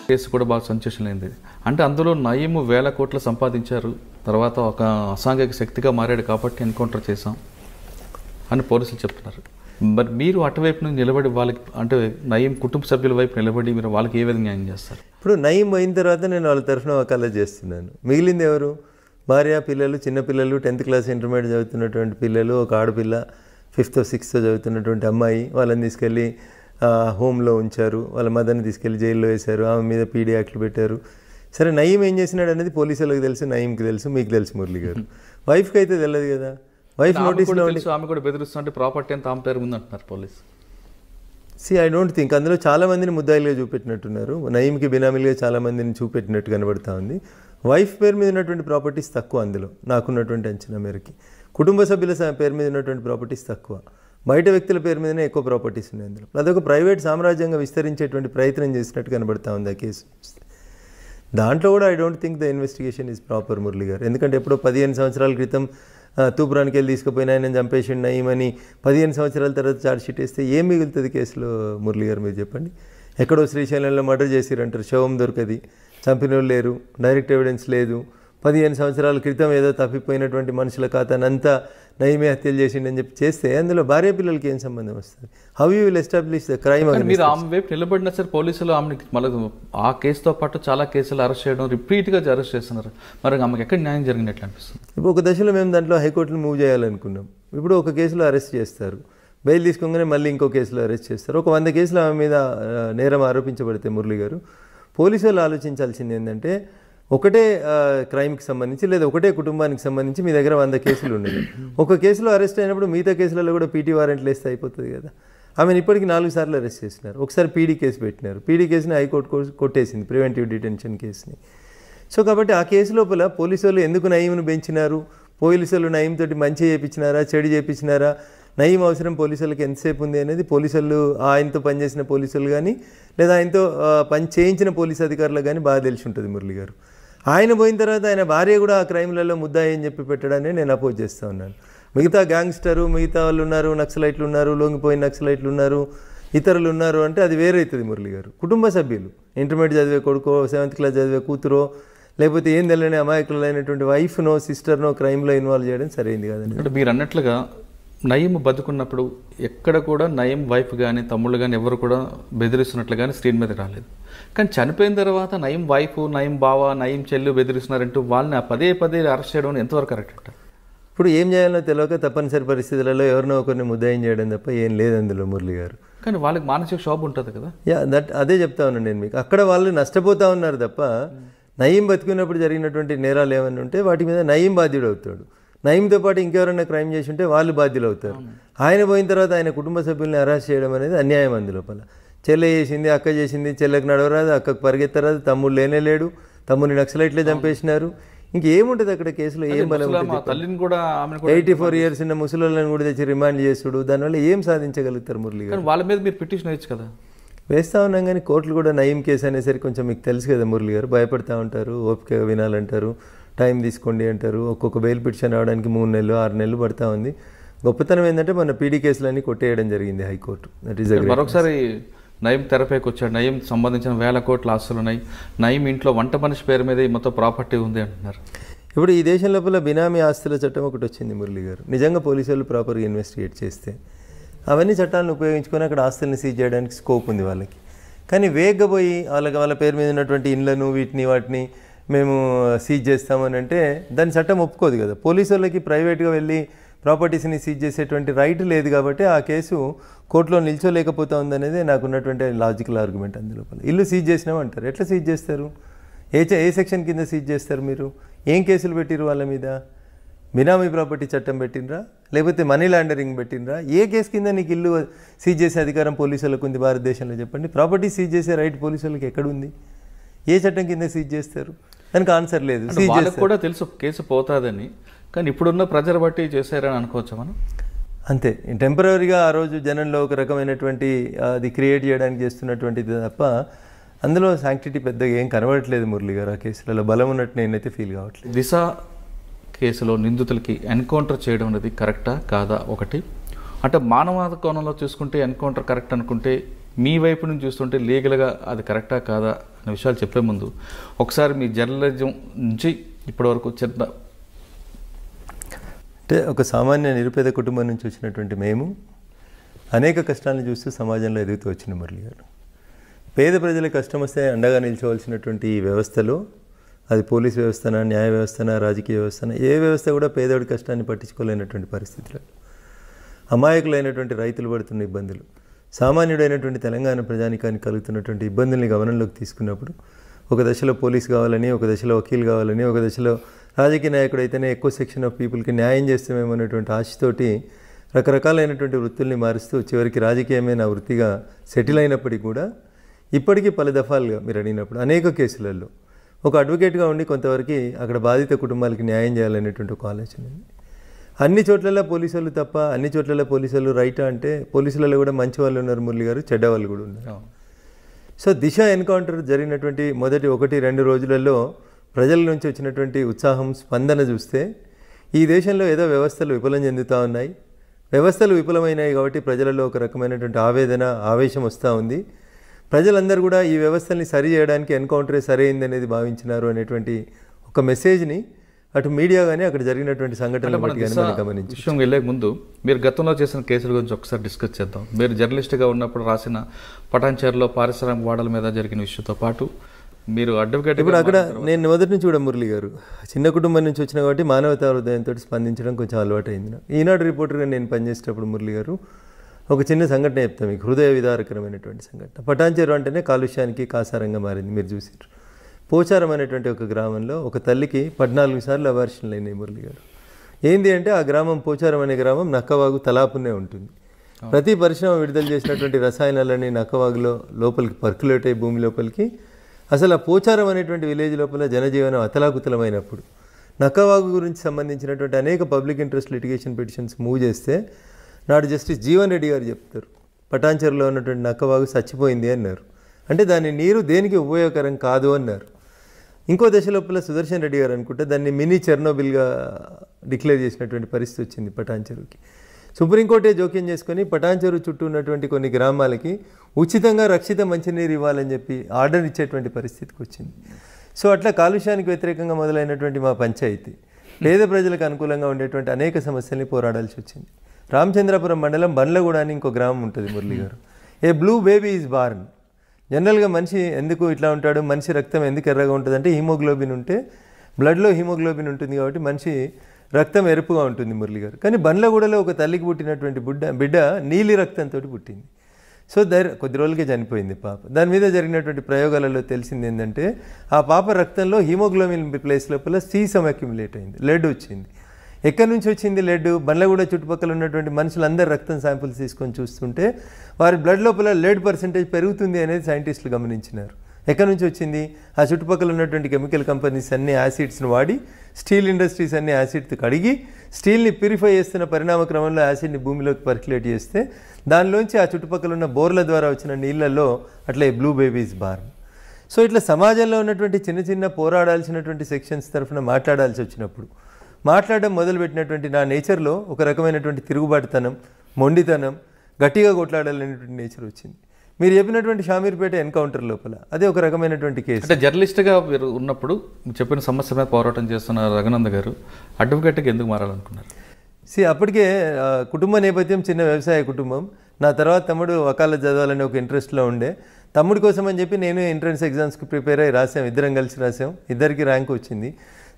Case కూడా బాగా sensation అయింది. అంటే అందులో నయీం వేల కోట్లు సంపాదించారు, తర్వాత ఒక అసాంఘిక శక్తిగా మారాడు కాబట్టి ఎన్కౌంటర్ చేశాం అని పోలీసులు చెప్తున్నారు. మరి మీరు అటువైపు నుంచి నిలబడి వాళ్ళకి, అంటే నయీం కుటుంబ సభ్యుల వైపు నిలబడి మీరు వాళ్ళకి ఏ విధంగా న్యాయం చేస్తారు? ఇప్పుడు నయీం అయిన తర్వాత నేను వాళ్ళ తరఫున వకాలత్ చేస్తున్నాను. మిగిలింది ఎవరు? భార్య, పిల్లలు, చిన్నపిల్లలు, 10th క్లాస్ ఇంటర్మీడియట్ చదువుతున్నటువంటి పిల్లలు, ఒక ఆడపిల్ల 5th 6th చదువుతున్నటువంటి అమ్మాయి. వాళ్ళని తీసుకెళ్ళి హోమ్లో ఉంచారు, వాళ్ళ మదర్ని తీసుకెళ్ళి జైల్లో వేశారు, ఆమె మీద పీడీ యాక్ట్లు పెట్టారు. సరే, నయీం ఏం చేసినాడు అనేది పోలీసులకు తెలుసు, నయీంకి తెలుసు, మీకు తెలుసు మురళి గారు. వైఫ్కి అయితే తెలియదు కదా. వైఫ్ నోటీస్లో ఆమె కూడా బెదిరిస్తుంటే ప్రాపర్టీ అంతా ఆమె పేరు ఉందంటున్నారు పోలీసు. ఐ డోంట్ థింక్ అందులో చాలామందిని ముద్దాయిలుగా చూపెట్టినట్టున్నారు. నయీంకి బినామీలుగా చాలామందిని చూపెట్టినట్టు కనబడతా ఉంది. వైఫ్ పేరు మీద ఉన్నటువంటి ప్రాపర్టీస్ తక్కువ, అందులో నాకున్నటువంటి అంచనా మేరకి. కుటుంబ సభ్యుల పేరు మీద ఉన్నటువంటి ప్రాపర్టీస్ తక్కువ, బయట వ్యక్తుల పేరు మీదనే ఎక్కువ ప్రాపర్టీస్ ఉన్నాయి అందులో. అదొక ప్రైవేట్ సామ్రాజ్యంగా విస్తరించేటువంటి ప్రయత్నం చేసినట్టు కనబడతా ఉంది ఆ కేసు. దాంట్లో కూడా I don't think the investigation is proper Murali గారు. ఎందుకంటే ఎప్పుడో 15 సంవత్సరాల క్రితం తూపురానికి వెళ్ళి తీసుకుపోయిన ఆయన చంపేసిండు నయీమని 15 సంవత్సరాల తర్వాత ఛార్జ్షీట్ వేస్తే ఏం మిగులుతుంది కేసులో మురళి గారు? మీరు చెప్పండి. ఎక్కడో శ్రీశైలంలో మర్డర్ చేసిరంటారు, శవం దొరకది, చంపిన వాళ్ళు లేరు, డైరెక్ట్ ఎవిడెన్స్ లేదు. 15 సంవత్సరాల క్రితం ఏదో తప్పిపోయినటువంటి మనుషుల ఖాతానంతా నయీమే హత్యలు చేసిండని చెప్పి చేస్తే అందులో భార్య పిల్లలకి ఏం సంబంధం వస్తుంది? How you will establish the crime? మీరు ఆమె వైపు నిలబడినా సరే పోలీసులు ఆమెకి మళ్ళీ ఆ కేసుతో పాటు చాలా కేసులు అరెస్ట్ చేయడం, రిపీట్గా అరెస్ట్ చేస్తున్నారు. మరి ఆమెకి ఎక్కడ న్యాయం జరిగినట్లు అనిపిస్తుంది? ఇప్పుడు ఒక దశలో మేము దాంట్లో హైకోర్టును మూవ్ చేయాలనుకున్నాం. ఇప్పుడు ఒక కేసులో అరెస్ట్ చేస్తారు, బెయిల్ తీసుకోగానే మళ్ళీ ఇంకో కేసులో అరెస్ట్ చేస్తారు. ఒక 100 కేసులు ఆమె మీద నేరం ఆరోపించబడితే మురళి గారు, పోలీసు వాళ్ళు ఆలోచించాల్సింది ఏంటంటే, ఒకటే క్రైమ్కి సంబంధించి లేదా ఒకటే కుటుంబానికి సంబంధించి మీ దగ్గర 100 కేసులు ఉన్నాయి. ఒక కేసులో అరెస్ట్ అయినప్పుడు మిగతా కేసులలో కూడా పీటీ వారెంట్లు వేస్తే అయిపోతుంది కదా. ఆమెను ఇప్పటికి 4 సార్లు అరెస్ట్ చేసినారు. ఒకసారి పీడీ కేసు పెట్టినారు, పీడీ కేసుని హైకోర్టు కొట్టేసింది, ప్రివెంటివ్ డిటెన్షన్ కేసుని. సో కాబట్టి ఆ కేసు లోపల పోలీసు వాళ్ళు ఎందుకు నయీంను పెంచినారు, పోలీసులు నయీం తోటి మంచి చేయించినారా, చెడు చేయించినారా, నయీం అవసరం పోలీసులకు ఎంతసేపు ఉంది అనేది పోలీసులు, ఆయనతో పనిచేసిన పోలీసులు కానీ లేదా ఆయనతో పని చేయించిన పోలీసు అధికారులకు కానీ బాగా తెలిసి ఉంటుంది మురళి గారు. ఆయన పోయిన తర్వాత ఆయన భార్య కూడా ఆ క్రైమ్లలో ముద్దాయి అని చెప్పి పెట్టడాన్ని నేను అపోజ్ చేస్తూ ఉన్నాను. మిగతా గ్యాంగ్స్టరు, మిగతా వాళ్ళు ఉన్నారు, నక్సలైట్లు ఉన్నారు, లొంగిపోయిన నక్సలైట్లు ఉన్నారు, ఇతరులు ఉన్నారు అంటే అది వేరైతుంది మురళి గారు. కుటుంబ సభ్యులు, ఇంటర్మీడియట్ చదివే కొడుకో, 7th క్లాస్ చదివే కూతురో, లేకపోతే ఏం తెలియని అమాయకులైనటువంటి వైఫ్నో సిస్టర్నో క్రైమ్లో ఇన్వాల్వ్ చేయడం సరైంది కాదండి. అంటే మీరు అన్నట్లుగా నయీం బతుకున్నప్పుడు ఎక్కడ కూడా నయీం వైఫ్ కానీ తమ్ముళ్ళు కానీ ఎవరు కూడా బెదిరిస్తున్నట్లు కానీ స్క్రీన్ మీద రాలేదు. కానీ చనిపోయిన తర్వాత నయీం వైఫ్, నయీం బావ, నయీం చెల్లు బెదిరిస్తున్నారంటూ వాళ్ళని పదే అరెస్ట్ చేయడం ఎంతవరకు కరెక్ట్ అంటారు? ఇప్పుడు ఏం చేయాలో తెలియక తప్పనిసరి పరిస్థితులలో ఎవరినో ఒకరిని ముద్దాయం చేయడం తప్ప ఏం లేదు అందులో మురళి గారు. కానీ వాళ్ళకి మానసిక క్షోభ ఉంటుంది కదా. అదే చెప్తా ఉన్నాను నేను మీకు. అక్కడ వాళ్ళు నష్టపోతూ ఉన్నారు తప్ప నయీం బతుకున్నప్పుడు జరిగినటువంటి నేరాలు ఏమైనా ఉంటే వాటి మీద నయీం బాధ్యుడు అవుతాడు. నయీంతో పాటు ఇంకెవరైనా క్రైమ్ చేసి ఉంటే వాళ్ళు బాధ్యులు అవుతారు. ఆయన పోయిన తర్వాత ఆయన కుటుంబ సభ్యుల్ని అరెస్ట్ చేయడం అనేది అన్యాయం. అందులోపల చెల్లె చేసింది, అక్క చేసింది, చెల్లెకి నడవరాదు, అక్కకు పరిగెత్తరాదు, తమ్ముడు లేనే లేడు, తమ్ముడిని నక్సలైట్లే చంపేసినారు. ఇంకేముంటుంది అక్కడ కేసులో? ఏం బలం ఉంటుంది? 84 years ఉన్న ముసలిళ్ళని కూడా తెచ్చి రిమాండ్ చేసుడు, దానివల్ల ఏం సాధించగలుగుతారు మురళి గారు? వాళ్ళ మీద మీరు పిటిషన్ వేయచ్చు కదా. వేస్తూ ఉన్నాం కానీ కోర్టులు కూడా నయీం కేసు అనేసరికి కొంచెం మీకు తెలుసు కదా మురళి గారు, భయపడతా ఉంటారు, ఓపిక వినాలంటారు, టైం తీసుకోండి అంటారు. ఒక్కొక్క బెయిల్ పిటిషన్ రావడానికి 3 నెలలు 6 నెలలు పడతా ఉంది. గొప్పతనం ఏంటంటే మన పీడీ కేసులన్నీ కొట్టేయడం జరిగింది హైకోర్టు. దట్ ఈస్ మరొకసారి నయీం తెరపైకి వచ్చాడు. నయీం సంబంధించిన వేల కోట్ల ఆస్తులు ఉన్నాయి. నయీం ఇంట్లో వంట మనిషి పేరు మీద మొత్తం ప్రాపర్టీ ఉంది అంటున్నారు. ఇప్పుడు ఈ దేశం లోపల బినామీ ఆస్తుల చట్టం ఒకటి వచ్చింది మురళి గారు. నిజంగా పోలీసు వాళ్ళు ప్రాపర్గా ఇన్వెస్టిగేట్ చేస్తే అవన్నీ చట్టాలను ఉపయోగించుకొని అక్కడ ఆస్తుల్ని సీజ్ చేయడానికి స్కోప్ ఉంది వాళ్ళకి. కానీ వేగగా పోయి వాళ్ళ పేరు మీద ఉన్నటువంటి ఇండ్లను వాటిని మేము సీజ్ చేస్తామని అంటే దాని చట్టం ఒప్పుకోదు కదా. పోలీసు వాళ్ళకి ప్రైవేట్గా వెళ్ళి ప్రాపర్టీస్ని సీజ్ చేసేటువంటి రైట్ లేదు కాబట్టి ఆ కేసు కోర్టులో నిల్చోలేకపోతా ఉందనేది నాకున్నటువంటి లాజికల్ ఆర్గ్యుమెంట్. అందులోపల ఇల్లు సీజ్ చేసినామంటారు, ఎట్లా సీజ్ చేస్తారు? ఏ సెక్షన్ కింద సీజ్ చేస్తారు? మీరు ఏం కేసులు పెట్టిరు వాళ్ళ మీద? బినామీ ప్రాపర్టీ చట్టం పెట్టినరా, లేకపోతే మనీ లాండరింగ్ పెట్టినరా? ఏ కేసు కింద నీకు ఇల్లు సీజ్ చేసే అధికారం పోలీసులకు ఉంది భారతదేశంలో? చెప్పండి. ప్రాపర్టీ సీజ్ చేసే రైట్ పోలీసులకు ఎక్కడుంది? ఏ చట్టం కింద సీజ్ చేస్తారు? దానికి ఆన్సర్ లేదు. వాళ్ళకి కూడా తెలుసు కేసు పోతుందని, కానీ ఇప్పుడున్న ప్రజలు బట్టి చేశారని అనుకోవచ్చా మనం? అంతే, టెంపరీగా ఆ రోజు జనంలో ఒక రకమైనటువంటి అది క్రియేట్ చేయడానికి చేస్తున్నటువంటిది తప్ప అందులో శాంక్టిటీ పెద్దగా ఏం కనబడట్లేదు మురళి గారు. ఆ కేసులలో బలం ఉన్నట్టు నేనైతే ఫీల్ కావట్లేదు. దిశ కేసులో నిందితులకి ఎన్కౌంటర్ చేయడం అనేది కరెక్టా కాదా? ఒకటి అంటే మానవాద కోణంలో చూసుకుంటే ఎన్కౌంటర్ కరెక్ట్ అనుకుంటే మీ వైపు నుంచి చూస్తుంటే లీగల్గా అది కరెక్టా కాదా అనే విషయాలు చెప్పే ముందు ఒకసారి మీ జర్నలిజం నుంచి ఇప్పటివరకు చిన్న అంటే ఒక సామాన్య నిరుపేద కుటుంబం నుంచి వచ్చినటువంటి మేము అనేక కష్టాలను చూస్తూ సమాజంలో ఎదుగుతూ వచ్చిన మురళి గారు. పేద ప్రజల కష్టం వస్తే అండగా నిల్చోవలసినటువంటి ఈ వ్యవస్థలో, అది పోలీస్ వ్యవస్థన, న్యాయ వ్యవస్థన, రాజకీయ వ్యవస్థన, ఏ వ్యవస్థ కూడా పేదోడి కష్టాన్ని పట్టించుకోలేనటువంటి పరిస్థితులు, అమాయకులైనటువంటి రైతులు పడుతున్న ఇబ్బందులు, సామాన్యుడైనటువంటి తెలంగాణ ప్రజానికానికి కలుగుతున్నటువంటి ఇబ్బందుల్ని గమనంలోకి తీసుకున్నప్పుడు ఒక దశలో పోలీస్ కావాలని, ఒక దశలో వకీల్ కావాలని, ఒక దశలో రాజకీయ నాయకుడు అయితేనే ఎక్కువ సెక్షన్ ఆఫ్ పీపుల్కి న్యాయం చేస్తామేమో అనేటువంటి ఆశతోటి రకరకాలైనటువంటి వృత్తుల్ని మారుస్తూ చివరికి రాజకీయమే నా వృత్తిగా సెటిల్ అయినప్పటికీ కూడా ఇప్పటికీ పలు దఫాలుగా మీరు అడిగినప్పుడు అనేక కేసులలో ఒక అడ్వకేట్గా ఉండి కొంతవరకు అక్కడ బాధిత కుటుంబాలకి న్యాయం చేయాలనేటువంటి ఒక ఆలోచన ఉంది. అన్ని చోట్లలో పోలీసు వాళ్ళు తప్ప, అన్ని చోట్లలో పోలీసు వాళ్ళు రైటా అంటే పోలీసులలో కూడా మంచి వాళ్ళు ఉన్నారు మురళి గారు, చెడ్డ వాళ్ళు కూడా ఉన్నారు. సో దిశ ఎన్కౌంటర్ జరిగినటువంటి మొదటి 1-2 రోజులలో ప్రజల నుంచి వచ్చినటువంటి ఉత్సాహం, స్పందన చూస్తే ఈ దేశంలో ఏదో వ్యవస్థలు విఫలం చెందుతూ ఉన్నాయి, వ్యవస్థలు విఫలమైనాయి కాబట్టి ప్రజలలో ఒక రకమైనటువంటి ఆవేదన, ఆవేశం వస్తూ ఉంది. ప్రజలందరూ కూడా ఈ వ్యవస్థల్ని సరి చేయడానికి ఎన్కౌంటరే సరైంది అనేది భావించినారు అనేటువంటి ఒక మెసేజ్ని అటు మీడియా కానీ అక్కడ జరిగినటువంటి సంఘటనలు బట్టి కానీ మనం గమనించి విషయం వెళ్ళే ముందు మీరు గతంలో చేసిన కేసుల గురించి ఒకసారి డిస్కస్ చేద్దాం. మీరు జర్నలిస్ట్గా ఉన్నప్పుడు రాసిన పటాన్చేరులో పారిశ్రామిక వాడల మీద జరిగిన విషయంతో పాటు మీరు అడ్వకేట్. ఇప్పుడు అక్కడ నేను మొదటి నుంచి కూడా మురళి గారు చిన్న కుటుంబం నుంచి వచ్చిన కాబట్టి మానవతా హృదయంతో స్పందించడం కొంచెం అలవాటైంది. ఈనాడు రిపోర్టర్గా నేను పనిచేసేటప్పుడు మురళి గారు ఒక చిన్న సంఘటన చెప్తాను మీకు, హృదయ విదారకరమైనటువంటి సంఘటన. పటాన్చేరు అంటేనే కాలుష్యానికి కాసారంగా మారింది, మీరు చూసారు. పోచారం అనేటువంటి ఒక గ్రామంలో ఒక తల్లికి 14 సార్లు అబార్షన్లు అయినాయి మురళి గారు. ఏంది అంటే ఆ గ్రామం, పోచారం అనే గ్రామం నక్కవాగు తలాపునే ఉంటుంది. ప్రతి పరిశ్రమ విడుదల చేసినటువంటి రసాయనాలన్నీ నక్కవాగులో లోపలికి పర్కులేట్ అయ్యి భూమి లోపలికి, అసలు ఆ పోచారం అనేటువంటి విలేజ్ లోపల జనజీవనం అతలాకుతలమైనప్పుడు నక్కవాగు గురించి సంబంధించినటువంటి అనేక public interest litigation petitions move చేస్తే నాడు జస్టిస్ జీవన్ రెడ్డి గారు చెప్తారు, పటాన్చెరులో ఉన్నటువంటి నక్కవాగు చచ్చిపోయింది అన్నారు. అంటే దాని నీరు దేనికి ఉపయోగకరం కాదు అన్నారు. ఇంకో దశ లోపల సుదర్శన్ రెడ్డి గారు అనుకుంటే దాన్ని మినీ చెర్నోబిల్గా డిక్లేర్ చేసినటువంటి పరిస్థితి వచ్చింది పటాన్చెరుకి. సుప్రీంకోర్టే జోక్యం చేసుకొని పటాన్చెరు చుట్టూ ఉన్నటువంటి కొన్ని గ్రామాలకి ఉచితంగా రక్షిత మంచినీరు ఇవ్వాలని చెప్పి ఆర్డర్ ఇచ్చేటువంటి పరిస్థితికి వచ్చింది. సో అట్లా కాలుష్యానికి వ్యతిరేకంగా మొదలైనటువంటి మా పంచాయతీ పేద ప్రజలకు అనుకూలంగా ఉండేటువంటి అనేక సమస్యల్ని పోరాడాల్సి వచ్చింది. రామచంద్రాపురం మండలం బండ్లగూడ అని ఇంకో గ్రామం ఉంటుంది మురళి గారు. ఏ బ్లూ బేబీ ఈజ్ బార్న్. జనరల్గా మనిషి ఎందుకు ఇట్లా ఉంటాడు, మనిషి రక్తం ఎందుకు ఎర్రగా ఉంటుంది అంటే హీమోగ్లోబిన్ ఉంటే, బ్లడ్లో హీమోగ్లోబిన్ ఉంటుంది కాబట్టి మనిషి రక్తం ఎరుపుగా ఉంటుంది మురళి గారు. కానీ బండ్లగూడలో ఒక తల్లికి పుట్టినటువంటి బిడ్డ నీలి రక్తంతో పుట్టింది. సో కొద్ది రోజులకే చనిపోయింది పాప. దాని మీద జరిగినటువంటి ప్రయోగాలలో తెలిసింది ఏంటంటే ఆ పాప రక్తంలో హీమోగ్లోబిన్ ప్లేస్ లోపల సీసం అక్యుములేట్ అయింది, లెడ్ వచ్చింది. ఎక్కడి నుంచి వచ్చింది లెడ్? బండ్లగూడ చుట్టుపక్కల ఉన్నటువంటి మనుషులందరూ రక్తం శాంపుల్స్ తీసుకొని చూస్తుంటే వారి బ్లడ్ లోపల లెడ్ పర్సెంటేజ్ పెరుగుతుంది అనేది సైంటిస్టులు గమనించినారు. ఎక్కడి నుంచి వచ్చింది? ఆ చుట్టుపక్కల ఉన్నటువంటి కెమికల్ కంపెనీస్ అన్ని యాసిడ్స్ని వాడి, స్టీల్ ఇండస్ట్రీస్ అన్ని యాసిడ్తో కడిగి స్టీల్ని ప్యూరిఫై చేస్తున్న పరిణామ క్రమంలో యాసిడ్ని భూమిలోకి పర్క్యులేట్ చేస్తే దానిలోంచి ఆ చుట్టుపక్కల ఉన్న బోర్ల ద్వారా వచ్చిన నీళ్ళల్లో అట్లా బ్లూ బేబీస్ బార్న్. సో ఇట్లా సమాజంలో ఉన్నటువంటి చిన్న చిన్న పోరాడాల్సినటువంటి సెక్షన్స్ తరఫున మాట్లాడాల్సి వచ్చినప్పుడు మాట్లాడడం మొదలుపెట్టినటువంటి నా నేచర్లో ఒక రకమైనటువంటి తిరుగుబాటుతనం, మొండితనం, గట్టిగా కొట్లాడాలనేటువంటి నేచర్ వచ్చింది. మీరు చెప్పినటువంటి షామీర్పేట ఎన్కౌంటర్ లోపల అదే ఒక రకమైనటువంటి కేసు. అంటే జర్నలిస్ట్గా మీరు ఉన్నప్పుడు చెప్పిన సమస్య మీద పోరాటం చేస్తున్న రఘునంద గారు అడ్వకేట్కి ఎందుకు మారాలనుకున్నారు? అప్పటికే కుటుంబ నేపథ్యం చిన్న వ్యవసాయ కుటుంబం. నా తర్వాత తమ్ముడు వకాలత్ చదవాలని ఒక ఇంట్రెస్ట్లో ఉండే. తమ్ముడి కోసం అని చెప్పి నేను ఎంట్రన్స్ ఎగ్జామ్స్కి ప్రిపేర్ అయ్యి రాసాం, ఇద్దరం కలిసి రాసాం. ఇద్దరికి ర్యాంక్ వచ్చింది,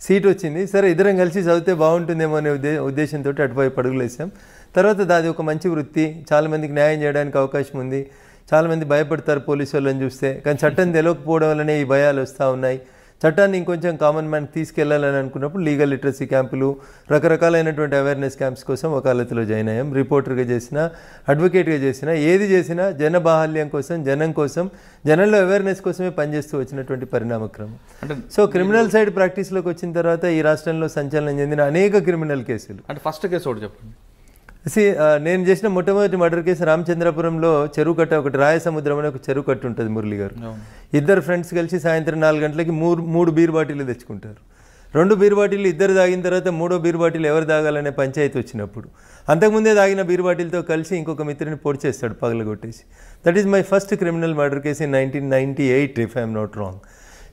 సీట్ వచ్చింది. సరే ఇద్దరం కలిసి చదివితే బాగుంటుందేమో అనే ఉద్దేశంతో అటువైపు అడుగులు వేసాం. తర్వాత అది ఒక మంచి వృత్తి, చాలామందికి న్యాయం చేయడానికి అవకాశం ఉంది. చాలామంది భయపడతారు పోలీసు వాళ్ళని చూస్తే, కానీ చట్టం తెలియకపోవడం వల్లనే ఈ భయాలు వస్తూ ఉన్నాయి. చట్టాన్ని ఇంకొంచెం కామన్ మ్యాన్కి తీసుకెళ్లాలని అనుకున్నప్పుడు లీగల్ లిటరసీ క్యాంపులు, రకరకాలైనటువంటి అవేర్నెస్ క్యాంప్స్ కోసం వకాలత్లో జాయిన్ అయ్యాం. రిపోర్టర్గా చేసినా, అడ్వకేట్గా చేసినా, ఏది చేసినా జన బాహల్యం కోసం, జనం కోసం, జనంలో అవేర్నెస్ కోసమే పనిచేస్తూ వచ్చినటువంటి పరిణామక్రమం. సో క్రిమినల్ సైడ్ ప్రాక్టీస్లోకి వచ్చిన తర్వాత ఈ రాష్ట్రంలో సంచలనం చెందిన అనేక క్రిమినల్ కేసులు. అంటే ఫస్ట్ కేసు ఒకటి చెప్పండి. నేను చేసిన మొట్టమొదటి మర్డర్ కేసు రామచంద్రపురంలో చెరువు కట్ట, ఒకటి రాయసముద్రం అనే ఒక చెరువు కట్టు ఉంటుంది మురళి గారు. ఇద్దరు ఫ్రెండ్స్ కలిసి సాయంత్రం 4 గంటలకి మూడు బీర్ బాటిల్ తెచ్చుకుంటారు. 2 బీర్ బాటిల్ ఇద్దరు తాగిన తర్వాత 3వ బీర్ బాటిల్ ఎవరు తాగాలనే పంచాయతీ వచ్చినప్పుడు అంతకుముందే తాగిన బీర్ బాటిల్తో కలిసి ఇంకొక మిత్రుని పొడి చేస్తాడు పగలగొట్టేసి. That is my first criminal murder case in 1998 if I'm not wrong.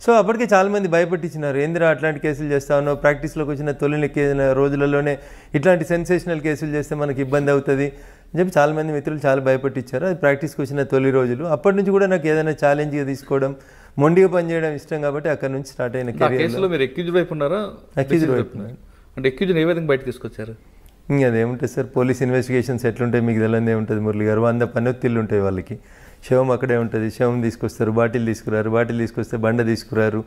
So అప్పటికే చాలామంది భయపట్టించినారు, ఏందిరా అట్లాంటి కేసులు చేస్తా ఉన్నావు, ప్రాక్టీస్లోకి వచ్చిన తొలి రోజులలోనే ఇట్లాంటి సెన్సేషనల్ కేసులు చేస్తే మనకి ఇబ్బంది అవుతుంది అని చెప్పి చాలామంది మిత్రులు చాలా భయపట్టించారు. అది ప్రాక్టీస్కి వచ్చిన తొలి రోజులు. అప్పటి నుంచి కూడా నాకు ఏదైనా ఛాలెంజ్గా తీసుకోవడం, మొండిగా పనిచేయడం ఇష్టం కాబట్టి అక్కడ నుంచి స్టార్ట్ అయిన కేసులో మీరు అక్యూజ్డ్ వైపు ఉన్నారా? అక్యూజ్డ్ వైపు. అంటే అక్యూజ్డ్ ఏ విధంగా బయటకు తీసుకొచ్చారు? ఇంకా అదేముంటుంది సార్, పోలీస్ ఇన్వెస్టిగేషన్స్ ఎట్లుంటాయి మీకు తెలియదు ఏముంటుంది మురళి గారు. 100 పన్నొత్తిళ్ళు ఉంటాయి వాళ్ళకి. శవం అక్కడే ఉంటుంది, శవం తీసుకొస్తారు, బాటిల్ తీసుకురారు, బాటిల్ తీసుకొస్తే బండ తీసుకురారు,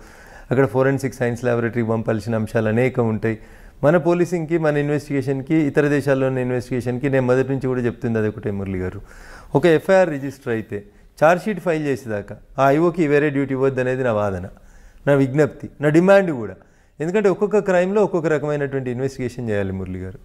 అక్కడ ఫోరెన్సిక్ సైన్స్ ల్యాబొరేటరీకి పంపాల్సిన అంశాలు అనేకం ఉంటాయి. మన పోలీసింగ్కి, మన ఇన్వెస్టిగేషన్కి, ఇతర దేశాల్లో ఉన్న ఇన్వెస్టిగేషన్కి నేను మొదటి నుంచి కూడా చెప్తుంది అది ఒకటే మురళి గారు. ఒక ఎఫ్ఐఆర్ రిజిస్టర్ అయితే ఛార్జ్షీట్ ఫైల్ చేసేదాకా ఆ ఐఓకి వేరే డ్యూటీ ఇవ్వద్దు అనేది నా వాదన, నా విజ్ఞప్తి, నా డిమాండ్ కూడా. ఎందుకంటే ఒక్కొక్క క్రైమ్లో ఒక్కొక్క రకమైనటువంటి ఇన్వెస్టిగేషన్ చేయాలి మురళి గారు.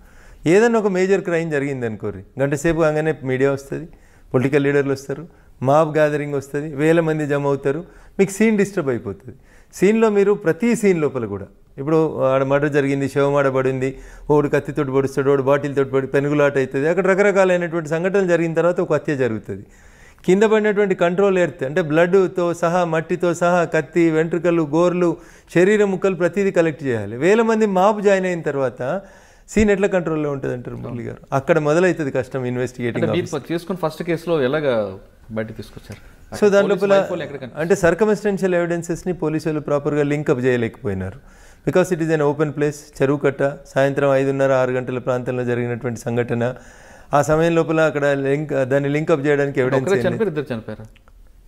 ఏదన్నా ఒక మేజర్ క్రైమ్ జరిగింది అనుకోరి, గంట సేపు కాగానే మీడియా వస్తుంది, పొలిటికల్ లీడర్లు వస్తారు, మాబ్ గ్యాదరింగ్ వస్తుంది, వేల మంది జమ అవుతారు, మీకు సీన్ డిస్టర్బ్ అయిపోతుంది. సీన్లో మీరు ప్రతి సీన్ లోపల కూడా ఇప్పుడు ఆడ మర్డర్ జరిగింది, శవం ఆడబడింది, ఓడు కత్తితోటి పొడుస్తాడు, ఓడు బాటిల్తో పడి పెనుగులాట అవుతుంది, అక్కడ రకరకాలైనటువంటి సంఘటనలు జరిగిన తర్వాత ఒక హత్య జరుగుతుంది. కింద పడినటువంటి కంట్రోల్ ఎర్త్ అంటే బ్లడ్తో సహా, మట్టితో సహా, కత్తి, వెంట్రుకలు, గోర్లు, శరీర ముక్కలు ప్రతిదీ కలెక్ట్ చేయాలి. వేల మంది మాబ్ జాయిన్ అయిన తర్వాత సీన్ ఎట్లా కంట్రోల్లో ఉంటుంది అంటారు మురళి గారు. అక్కడ మొదలవుతుంది కష్టం ఇన్వెస్టిగేటింగ్. చేసుకుని ఫస్ట్ కేసులో ఎలాగా బయట తీసుకొచ్చారు? సో దాని లోపల అంటే సర్కమ్స్టెన్షియల్ ఎవిడెన్సెస్ని పోలీసులు ప్రాపర్గా లింకప్ చేయలేకపోయినారు. Because it is an open place, చెరువు కట్ట, సాయంత్రం 5:30-6 గంటల ప్రాంతంలో జరిగినటువంటి సంఘటన. ఆ సమయం లోపల అక్కడ దాన్ని లింకప్ చేయడానికి ఎవిడెన్స్. చనిపోయారు,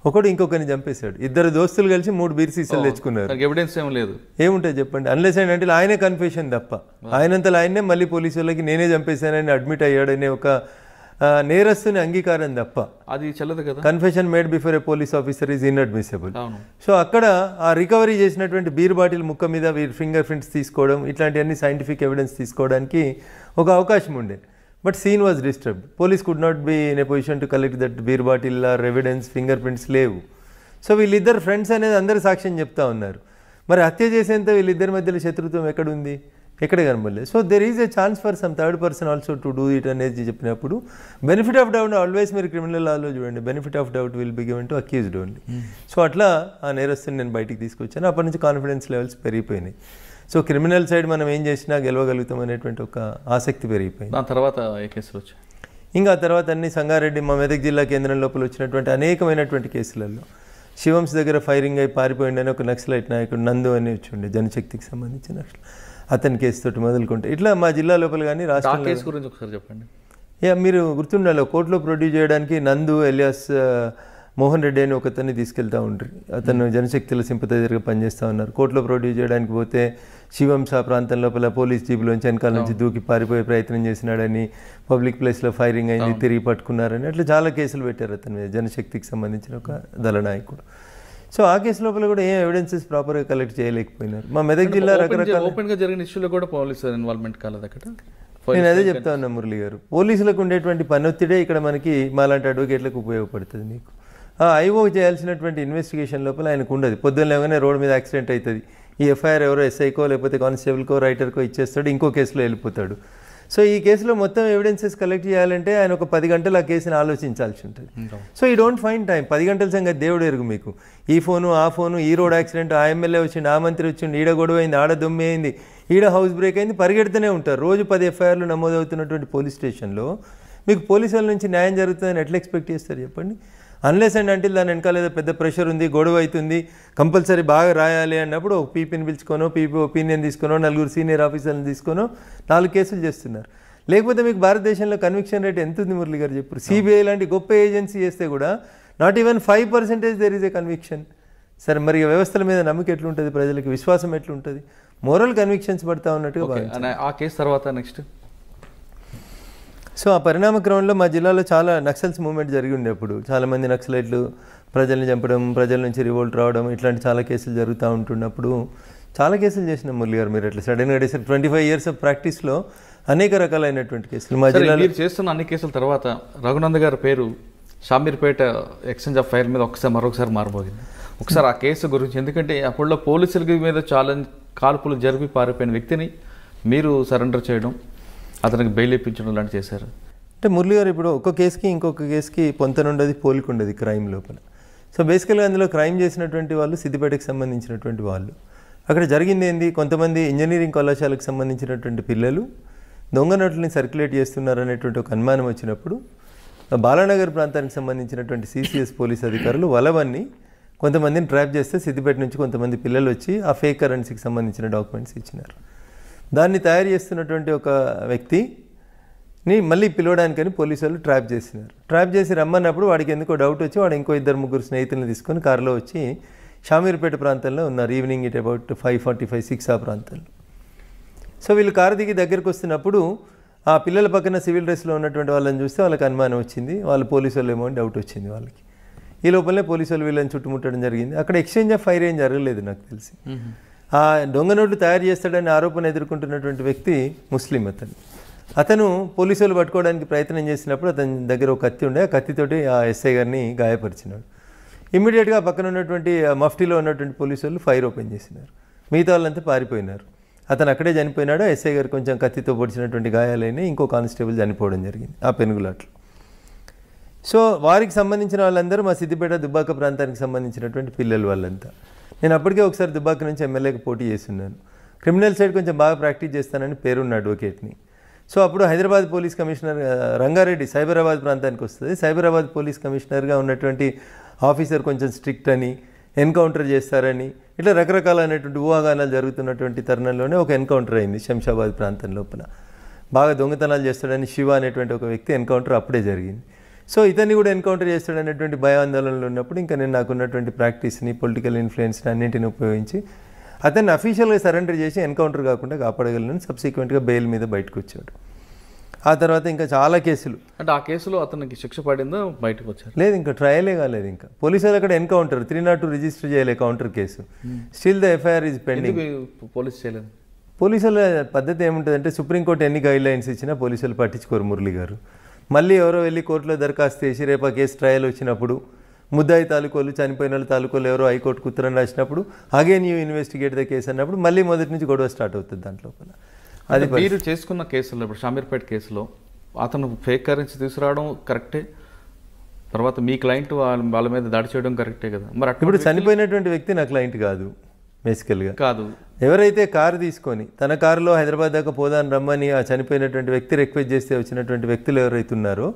ఒకడు ఇంకొకరిని చంపేశాడు, 2 దోస్తులు కలిసి 3 బీర్ సీసాలు తెచ్చుకున్నారు. ఎవిడెన్స్ ఏం లేదు, ఏముంటుంది చెప్పండి, అన్లెస్ అంటే ఆయనే కన్ఫెషన్ తప్ప. ఆయనంతలో ఆయనే మళ్ళీ పోలీసు వాళ్ళకి నేనే చంపేశానని అడ్మిట్ అయ్యాడనే ఒక నేరస్తుని అంగీకారం తప్ప అది చెల్లదు కదా. Confession made before A police officer is inadmissible. So అక్కడ ఆ రికవరీ చేసినటువంటి బీర్ బాటిల్ ముక్క మీద ఫింగర్ ప్రింట్స్ తీసుకోవడం, ఇట్లాంటివన్నీ సైంటిఫిక్ ఎవిడెన్స్ తీసుకోవడానికి ఒక అవకాశం ఉండే. But scene was disturbed. Police could not be in a position to collect that beer bottle or evidence, finger prints లేవు. సో వీళ్ళిద్దరు ఫ్రెండ్స్ అనేది అందరు సాక్ష్యం చెప్తా ఉన్నారు. మరి హత్య చేసేంత వీళ్ళిద్దరి మధ్యలో శత్రుత్వం ఎక్కడుంది, ఎక్కడ కనబడలేదు. So there is a chance for some third person also to do it అనేది చెప్పినప్పుడు బెనిఫిట్ ఆఫ్ డౌట్ ఆల్వేస్ మీరు క్రిమినల్ లాలో చూడండి, benefit of doubt will be given to accused only. So అట్లా ఆ నేరస్తుని నేను బయటికి తీసుకొచ్చాను. అప్పటి నుంచి కాన్ఫిడెన్స్ లెవెల్స్ పెరిగిపోయినాయి. సో క్రిమినల్ సైడ్ మనం ఏం చేసినా గెలవగలుగుతాం అనేటువంటి ఒక ఆసక్తి పెరిగిపోయింది. దాని తర్వాత ఏ కేసులు వచ్చాయి? ఇంకా ఆ తర్వాత అన్ని సంగారెడ్డి, మా మెదక్ జిల్లా కేంద్రం లోపల వచ్చినటువంటి అనేకమైనటువంటి కేసులలో శివంస్ దగ్గర ఫైరింగ్ అయి పారిపోయిండని ఒక నక్సలైట్ నాయకుడు నందు అని వచ్చిండే, జనశక్తికి సంబంధించిన అతని కేసుతోటి మొదలుకుంటే ఇట్లా మా జిల్లా లోపల కానీ రాష్ట్రం కేసు గురించి ఒకసారి చెప్పండి. మీరు గుర్తుండాలి, కోర్టులో ప్రొడ్యూస్ చేయడానికి నందు ఎలియాస్ మోహన్ రెడ్డి అని ఒకతన్ని తీసుకెళ్తా ఉంటారు. అతను జనశక్తిలో సింపథైజర్గా పనిచేస్తూ ఉన్నారు. కోర్టులో ప్రొడ్యూస్ చేయడానికి పోతే శివంస ప్రాంతం లోపల పోలీస్ జీబులోంచి వెనకాల నుంచి దూకి పారిపోయే ప్రయత్నం చేసినాడని, పబ్లిక్ ప్లేస్లో ఫైరింగ్ అయింది, తిరిగి పట్టుకున్నారని, అట్లా చాలా కేసులు పెట్టారు అతని మీద, జనశక్తికి సంబంధించిన ఒక దళ నాయకుడు. సో ఆ కేసు లోపల కూడా ఏం ఎవిడెన్సెస్ ప్రాపర్గా కలెక్ట్ చేయలేకపోయినారు. మా మెదక్ జిల్లా రకరకాల ఓపెన్గా జరిగిన ఇష్యూలో కూడా పోలీసు ఇన్వాల్వ్మెంట్ కాలేదు అక్కడ. నేను అదే చెప్తా ఉన్నా మురళి గారు, పోలీసులకు ఉండేటువంటి పనొత్తిడే ఇక్కడ మనకి మాలాంటి అడ్వకేట్లకు ఉపయోగపడుతుంది. మీకు ఐఓ చేయాల్సినటువంటి ఇన్వెస్టిగేషన్ లోపల ఆయనకు ఉండదు. పొద్దున్న లేవగానే రోడ్డు మీద యాక్సిడెంట్ అవుతుంది, ఈ ఎఫ్ఐఆర్ ఎవరో ఎస్ఐకో లేకపోతే కానిస్టేబుల్కో రైటర్కో ఇచ్చేస్తాడు, ఇంకో కేసులో వెళ్ళిపోతాడు. సో ఈ కేసులో మొత్తం ఎవిడెన్సెస్ కలెక్ట్ చేయాలంటే ఆయన ఒక 10 గంటలు ఆ కేసుని ఆలోచించాల్సి ఉంటుంది. సో ఈ డోంట్ ఫైండ్ టైం. 10 గంటల సంగతి దేవుడు ఎరుగు మీకు. ఈ ఫోను, ఆ ఫోను, ఈ రోడ్ యాక్సిడెంట్, ఆ ఎమ్మెల్యే వచ్చిండు, ఆ మంత్రి వచ్చిండు, ఈడ గొడవ అయింది, ఆడ దొమ్మి అయింది, ఈడ హౌస్ బ్రేక్ అయింది, పరిగెడుతూనే ఉంటారు. రోజు 10 ఎఫ్ఐఆర్లు నమోదవుతున్నటువంటి పోలీస్ స్టేషన్లో మీకు పోలీసుల నుంచి న్యాయం జరుగుతుందని ఎట్లా ఎక్స్పెక్ట్ చేస్తారు చెప్పండి? అన్లెస్ అండ్ అంటే దాని వెనకాల ఏదో పెద్ద ప్రెషర్ ఉంది, గొడవ అవుతుంది, కంపల్సరీ బాగా రాయాలి అన్నప్పుడు ఒక పీపీని పిలుచుకోనో, పీపీ ఒపీనియన్ తీసుకునో, 4 సీనియర్ ఆఫీసర్లను తీసుకునో 4 కేసులు చేస్తున్నారు. లేకపోతే మీకు భారతదేశంలో కన్విక్షన్ రేట్ ఎంత ఉంది మురళి గారు చెప్పారు? సిబిఐ లాంటి గొప్ప ఏజెన్సీ చేస్తే కూడా not even 5% there is a conviction. సరే మరి వ్యవస్థల మీద నమ్మకం ఎట్లుంటుంది, ప్రజలకు విశ్వాసం ఎట్లుంటుంది? మోరల్ కన్విక్షన్స్ పడతా ఉన్నట్టుగా ఆ కేసు తర్వాత నెక్స్ట్. సో ఆ పరిణామ క్రమంలో మా జిల్లాలో చాలా నక్సల్స్ మూవ్మెంట్ జరిగి ఉండేప్పుడు చాలామంది నక్సలైట్లు ప్రజల్ని చంపడం, ప్రజల నుంచి రివోల్ట్ రావడం, ఇట్లాంటి చాలా కేసులు జరుగుతూ ఉంటున్నప్పుడు చాలా కేసులు చేసిన మురళి గారు. మీరు అట్లా సడన్గా 25 years ఆఫ్ ప్రాక్టీస్లో అనేక రకాలైనటువంటి కేసులు మా జిల్లాలో. మీరు చేస్తున్న అన్ని కేసుల తర్వాత రఘునంద్ గారి పేరు షామీర్పేట ఎక్స్చేంజ్ ఆఫ్ ఫైర్ మీద మరొకసారి మారబోగింది. ఒకసారి ఆ కేసు గురించి, ఎందుకంటే అప్పుడులో పోలీసుల మీద చాలా కాల్పులు జరిపి పారిపోయిన వ్యక్తిని మీరు సరెండర్ చేయడం, అతనికి బెయిల్ ఇప్పించడం లాంటి చేశారు. అంటే మురళి గారు ఇప్పుడు ఒక కేసుకి ఇంకొక కేసుకి పొంతనుండదు, పోలిక ఉండదు క్రైమ్ లోపల. సో బేసికల్గా అందులో క్రైమ్ చేసినటువంటి వాళ్ళు సిద్దిపేటకి సంబంధించినటువంటి వాళ్ళు. అక్కడ జరిగింది ఏంది, కొంతమంది ఇంజనీరింగ్ కళాశాలకు సంబంధించినటువంటి పిల్లలు దొంగ నోట్లని సర్క్యులేట్ చేస్తున్నారు అనేటువంటి ఒక అనుమానం వచ్చినప్పుడు బాలానగర్ ప్రాంతానికి సంబంధించినటువంటి సిసిఎస్ పోలీస్ అధికారులు వలవన్ని కొంతమందిని ట్రాప్ చేస్తే సిద్దిపేట నుంచి కొంతమంది పిల్లలు వచ్చి ఆ ఫేక్ కరెన్సీకి సంబంధించిన డాక్యుమెంట్స్ ఇచ్చినారు. దాన్ని తయారు చేస్తున్నటువంటి ఒక వ్యక్తిని మళ్ళీ పిలవడానికని పోలీసు వాళ్ళు ట్రాప్ చేసినారు. ట్రాప్ చేసి రమ్మన్నప్పుడు వాడికి ఎందుకో డౌట్ వచ్చి వాడు ఇంకో 2-3 స్నేహితులను తీసుకొని కారులో వచ్చి షామీర్పేట ప్రాంతంలో ఉన్నారు. ఈవినింగ్ ఇట్ అబౌట్ 5:45, 6 ఆ ప్రాంతంలో. సో వీళ్ళు కారు దిగి దగ్గరికి వస్తున్నప్పుడు ఆ పిల్లల పక్కన సివిల్ డ్రెస్లో ఉన్నటువంటి వాళ్ళని చూస్తే వాళ్ళకి అనుమానం వచ్చింది, వాళ్ళు పోలీసు వాళ్ళు ఏమో అని డౌట్ వచ్చింది వాళ్ళకి. ఈ లోపలనే పోలీసు వాళ్ళు వీళ్ళని చుట్టుముట్టడం జరిగింది. అక్కడ ఎక్స్చేంజ్ ఆఫ్ ఫైర్ ఏం జరగలేదు నాకు తెలిసి. ఆ దొంగ నోట్లు తయారు చేస్తాడని ఆరోపణ ఎదుర్కొంటున్నటువంటి వ్యక్తి ముస్లిం. అతను పోలీసు వాళ్ళు పట్టుకోవడానికి ప్రయత్నం చేసినప్పుడు అతని దగ్గర ఒక కత్తి ఉండే, ఆ కత్తితోటి ఆ ఎస్ఐ గారిని గాయపరిచినాడు. ఇమ్మీడియట్గా పక్కన ఉన్నటువంటి మఫ్టీలో ఉన్నటువంటి పోలీసు వాళ్ళు ఫైర్ ఓపెన్ చేసినారు. మిగతా వాళ్ళంతా పారిపోయినారు. అతను అక్కడే చనిపోయినాడు. ఎస్ఐ గారు కొంచెం కత్తితో పొడిచినటువంటి గాయాలైనా ఇంకో కానిస్టేబుల్ చనిపోవడం జరిగింది ఆ పెనుగులాట్లు. సో వారికి సంబంధించిన వాళ్ళందరూ మా సిద్దిపేట దుబ్బాక ప్రాంతానికి సంబంధించినటువంటి పిల్లలు వాళ్ళంతా. నేను అప్పటికే ఒకసారి దుబ్బాక నుంచి ఎమ్మెల్యేకి పోటీ చేస్తున్నాను. క్రిమినల్ సైడ్ కొంచెం బాగా ప్రాక్టీస్ చేస్తానని పేరున్న అడ్వకేట్ని. సో అప్పుడు హైదరాబాద్ పోలీస్ కమిషనర్ రంగారెడ్డి సైబరాబాద్ ప్రాంతానికి వస్తుంది. సైబరాబాద్ పోలీస్ కమిషనర్గా ఉన్నటువంటి ఆఫీసర్ కొంచెం స్ట్రిక్ట్ అని, ఎన్కౌంటర్ చేస్తారని, ఇట్లా రకరకాలైనటువంటి ఊహాగానాలు జరుగుతున్నటువంటి తరుణంలోనే ఒక ఎన్కౌంటర్ అయింది శంషాబాద్ ప్రాంతం లోపల. బాగా దొంగతనాలు చేస్తాడని శివ అనేటువంటి ఒక వ్యక్తి ఎన్కౌంటర్ అప్పుడే జరిగింది. సో ఇతన్ని కూడా ఎన్కౌంటర్ చేస్తాడనేటువంటి భయాందోళనలు ఉన్నప్పుడు ఇంకా నేను నాకున్నటువంటి ప్రాక్టీస్ని, పొలిటికల్ ఇన్ఫ్లుయెన్స్ని అన్నింటిని ఉపయోగించి అతన్ని అఫీషియల్గా సరెండర్ చేసి ఎన్కౌంటర్ కాకుండా కాపాడగలను. సబ్సిక్వెంట్గా బెయిల్ మీద బయటకు వచ్చాడు. ఆ తర్వాత ఇంకా చాలా కేసులు. అంటే ఆ కేసులో అతనికి శిక్ష పడిందో బయటకు వచ్చారు? లేదు, ఇంకా ట్రయలే కాలేదు. ఇంకా పోలీసులు అక్కడ ఎన్కౌంటర్ 302 రిజిస్టర్ చేయలే counter case. Still the FIR is pending. Police చేయలేదు. పోలీసుల పద్ధతి ఏముంటుందంటే సుప్రీంకోర్టు ఎన్ని గైడ్ లైన్స్ ఇచ్చినా పోలీసులు పట్టించుకోరు మురళి గారు. మళ్ళీ ఎవరో వెళ్ళి కోర్టులో దరఖాస్తు చేసి రేపు ఆ కేసు ట్రయల్ వచ్చినప్పుడు ముద్దాయి తాలూకోలు, చనిపోయిన వాళ్ళు తాలూకోలు ఎవరో హైకోర్టుకు ఉత్తరం రాసినప్పుడు again you investigate the case అన్నప్పుడు మళ్ళీ మొదటి నుంచి గొడవ స్టార్ట్ అవుతుంది దాంట్లో. అది మీరు చేసుకున్న కేసులో ఇప్పుడు షామీర్పేట కేసులో అతను ఫేక్ కరెన్సీ తీసుకురావడం కరెక్టే, తర్వాత మీ క్లయింట్ వాళ్ళ మీద దాడి చేయడం కరెక్టే కదా. మరి ఇప్పుడు చనిపోయినటువంటి వ్యక్తి నా క్లయింట్ కాదు, బేసికల్గా కాదు. ఎవరైతే కారు తీసుకొని తన కారులో హైదరాబాద్ దాకా పోదాని రమ్మని ఆ చనిపోయినటువంటి వ్యక్తి రిక్వెస్ట్ చేస్తే వచ్చినటువంటి వ్యక్తులు ఎవరైతే ఉన్నారో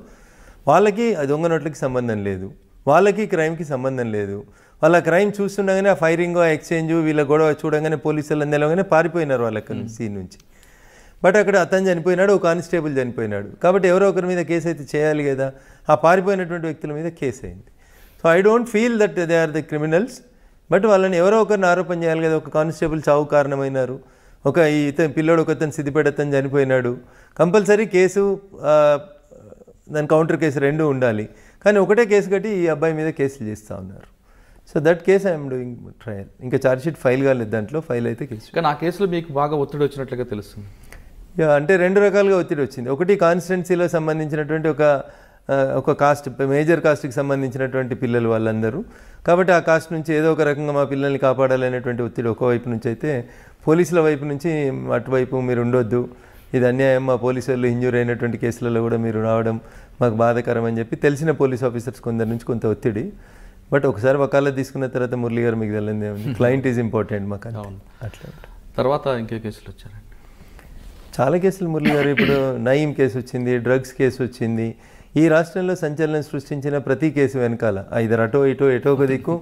వాళ్ళకి ఆ దొంగ నోట్లకి సంబంధం లేదు, వాళ్ళకి క్రైమ్కి సంబంధం లేదు. వాళ్ళ క్రైమ్ చూస్తుండగానే ఆ ఫైరింగ్, ఆ ఎక్స్చేంజ్, వీళ్ళ గొడవ చూడగానే పోలీసులు అందరిలోగానే పారిపోయినారు వాళ్ళకి సీన్ నుంచి. బట్ అక్కడ అతను చనిపోయినాడు, ఒక కానిస్టేబుల్ చనిపోయినాడు. కాబట్టి ఎవరో ఒకరి మీద కేసు అయితే చేయాలి కదా. ఆ పారిపోయినటువంటి వ్యక్తుల మీద కేసు అయింది. So I don't feel that they are the criminals. But వాళ్ళని ఎవరో ఒకరిని ఆరోపణ చేయాలి కదా. ఒక కానిస్టేబుల్ చావు కారణమైనారు, ఒక ఇతను పిల్లోడు ఒకతను సిద్దిపేట అతను చనిపోయినాడు. కంపల్సరీ కేసు, దాని కౌంటర్ కేసు రెండు ఉండాలి. కానీ ఒకటే కేసు కట్టి ఈ అబ్బాయి మీద కేసులు చేస్తూ ఉన్నారు. So that case I'm doing trial. ఇంకా ఛార్జ్షీట్ ఫైల్ కాలేదు, దాంట్లో ఫైల్ అయితే కేసు. కానీ ఆ కేసులో మీకు బాగా ఒత్తిడి వచ్చినట్లుగా తెలుస్తుంది. అంటే రెండు రకాలుగా ఒత్తిడి వచ్చింది. ఒకటి కాన్స్టిట్యున్సీలో సంబంధించినటువంటి ఒక కాస్ట్, మేజర్ కాస్ట్కి సంబంధించినటువంటి పిల్లలు వాళ్ళందరూ. కాబట్టి ఆ కాస్ట్ నుంచి ఏదో ఒక రకంగా మా పిల్లల్ని కాపాడాలనేటువంటి ఒత్తిడి ఒకవైపు నుంచి అయితే, పోలీసుల వైపు నుంచి అటువైపు మీరు ఉండొద్దు, ఇది అన్యాయం, మా పోలీసు వాళ్ళు ఇంజూర్ అయినటువంటి కేసులలో కూడా మీరు రావడం మాకు బాధాకరం అని చెప్పి తెలిసిన పోలీస్ ఆఫీసర్స్ కొందరి నుంచి కొంత ఒత్తిడి. బట్ ఒకసారి వకాలత్ తీసుకున్న తర్వాత మురళి గారు మీకు తెలియదే ఉంది, క్లయింట్ ఈజ్ ఇంపార్టెంట్ మాకు. అట్లా తర్వాత ఇంకే కేసులు వచ్చారండి? చాలా కేసులు మురళి గారు. ఇప్పుడు నయీం కేసు వచ్చింది, డ్రగ్స్ కేసు వచ్చింది. ఈ రాష్ట్రంలో సంచలనం సృష్టించిన ప్రతి కేసు వెనకాల ఐదర్ అటో ఇటో ఎటో ఒక దిక్కు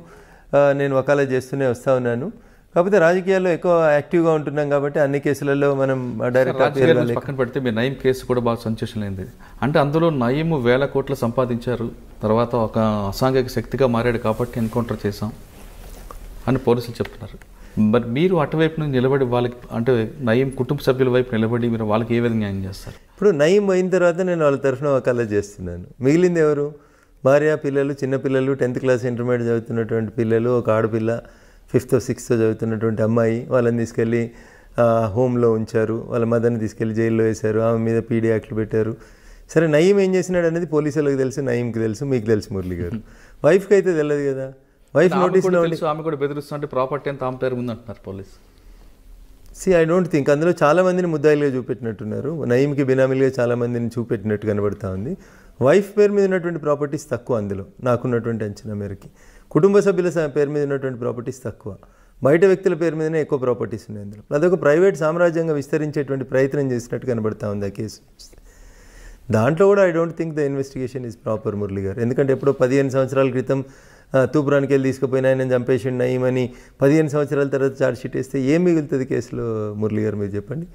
నేను వకాలత్ చేస్తూనే వస్తూ ఉన్నాను. కాకపోతే రాజకీయాల్లో ఎక్కువ యాక్టివ్గా ఉంటున్నాం కాబట్టి అన్ని కేసులలో మనం డైరెక్ట్ పక్కన పెడితే మీ నయీం కేసు కూడా బాగా సెన్సేషన్ అయింది. అంటే అందులో నయీం 1000 కోట్లు సంపాదించారు, తర్వాత ఒక అసాంఘిక శక్తిగా మారాడు కాబట్టి ఎన్కౌంటర్ చేశాం అని పోలీసులు చెప్తున్నారు. మరి మీరు అటువైపు నుంచి నిలబడి వాళ్ళకి, అంటే నయీం కుటుంబ సభ్యుల వైపు నిలబడి మీరు వాళ్ళకి ఏ విధంగా న్యాయం చేస్తారు? ఇప్పుడు నయీం అయిన తర్వాత నేను వాళ్ళ తరఫున వకాలత్ చేస్తున్నాను. మిగిలింది ఎవరు? భార్య, పిల్లలు, చిన్నపిల్లలు, 10th క్లాస్ ఇంటర్మీడియట్ చదువుతున్నటువంటి పిల్లలు, ఒక ఆడపిల్ల 5th 6th చదువుతున్నటువంటి అమ్మాయి. వాళ్ళని తీసుకెళ్ళి హోమ్లో ఉంచారు, వాళ్ళ మదర్ని తీసుకెళ్ళి జైల్లో వేశారు, ఆమె మీద పీడీ యాక్ట్లు పెట్టారు. సరే, నయీం ఏం చేసినాడు అనేది పోలీసులకు తెలుసు, నయీంకి తెలుసు, మీకు తెలుసు మురళి గారు. వైఫ్కి అయితే తెలియదు కదా. వైఫ్ నోటీస్లో ఆమె కూడా బెదిరిస్తుంటే ప్రాపర్టీ అంతా ఆమె పేరు ఉంది అంటున్నారు పోలీసు. ఐ డోంట్ థింక్ అందులో చాలామందిని ముద్దాయిలుగా చూపెట్టినట్టున్నారు. నయీంకి బినామీలుగా చాలామందిని చూపెట్టినట్టు కనబడుతూ ఉంది. వైఫ్ పేరు మీద ఉన్నటువంటి ప్రాపర్టీస్ తక్కువ, అందులో నాకున్నటువంటి అంచనా మేరకి కుటుంబ సభ్యుల పేరు మీద ఉన్నటువంటి ప్రాపర్టీస్ తక్కువ, బయట వ్యక్తుల పేరు మీదనే ఎక్కువ ప్రాపర్టీస్ ఉన్నాయి అందులో. అదొక ప్రైవేట్ సామ్రాజ్యంగా విస్తరించేటువంటి ప్రయత్నం చేసినట్టు కనబడతా ఉంది ఆ కేసు. దాంట్లో కూడా I don't think the investigation is proper Murali గారు. ఎందుకంటే ఎప్పుడో 15 సంవత్సరాల క్రితం తూపురానికి వెళ్ళి తీసుకుపోయిన ఆయన చంపేసిండు నయీమని 15 సంవత్సరాల తర్వాత ఛార్జ్ షీట్ వేస్తే ఏం మిగులుతుంది కేసులో మురళి గారు మీరు చెప్పండి.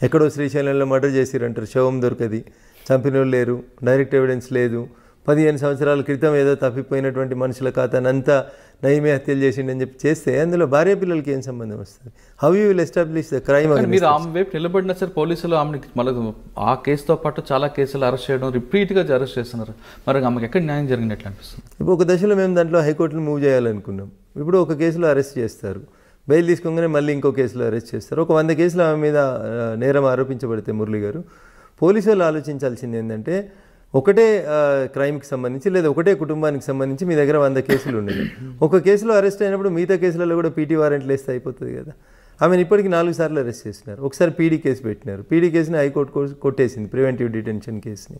ఎక్కడో శ్రీశైలంలో మర్డర్ చేసిరంటారు, శవం దొరకది, చంపిన వాళ్ళు లేరు, డైరెక్ట్ ఎవిడెన్స్ లేదు. 15 సంవత్సరాల క్రితం ఏదో తప్పిపోయినటువంటి మనుషుల ఖాతానంతా నయీమే హత్యలు చేసిండని చెప్పి చేస్తే అందులో భార్య పిల్లలకి ఏం సంబంధం వస్తుంది? How you will establish the crime? మీరు ఆమె వైపు నిలబడిన సార్ పోలీసులు ఆమెకి మళ్ళీ ఆ కేసుతో పాటు చాలా కేసులు అరెస్ట్ చేయడం, రిపీట్గా అరెస్ట్ చేస్తున్నారు. మరి ఆమెకి ఎక్కడ న్యాయం జరిగినట్లు అనిపిస్తుంది? ఇప్పుడు ఒక దశలో మేము దాంట్లో హైకోర్టును మూవ్ చేయాలనుకున్నాం. ఇప్పుడు ఒక కేసులో అరెస్ట్ చేస్తారు, బెయిల్ తీసుకోగానే మళ్ళీ ఇంకో కేసులో అరెస్ట్ చేస్తారు. ఒక 100 కేసులు ఆమె మీద నేరం ఆరోపించబడితే మురళి గారు, పోలీసు వాళ్ళు ఆలోచించాల్సింది ఏంటంటే ఒకటే క్రైమ్కి సంబంధించి లేదా ఒకటే కుటుంబానికి సంబంధించి మీ దగ్గర 100 కేసులు ఉన్నాయి. ఒక కేసులో అరెస్ట్ అయినప్పుడు మిగతా కేసులలో కూడా పీటీ వారెంట్లు వేస్తే అయిపోతుంది కదా. ఆమెను ఇప్పటికి 4 సార్లు అరెస్ట్ చేసినారు. ఒకసారి పీడీ కేసు పెట్టినారు, పీడీ కేసుని హైకోర్టు కొట్టేసింది, ప్రివెంటివ్ డిటెన్షన్ కేసుని.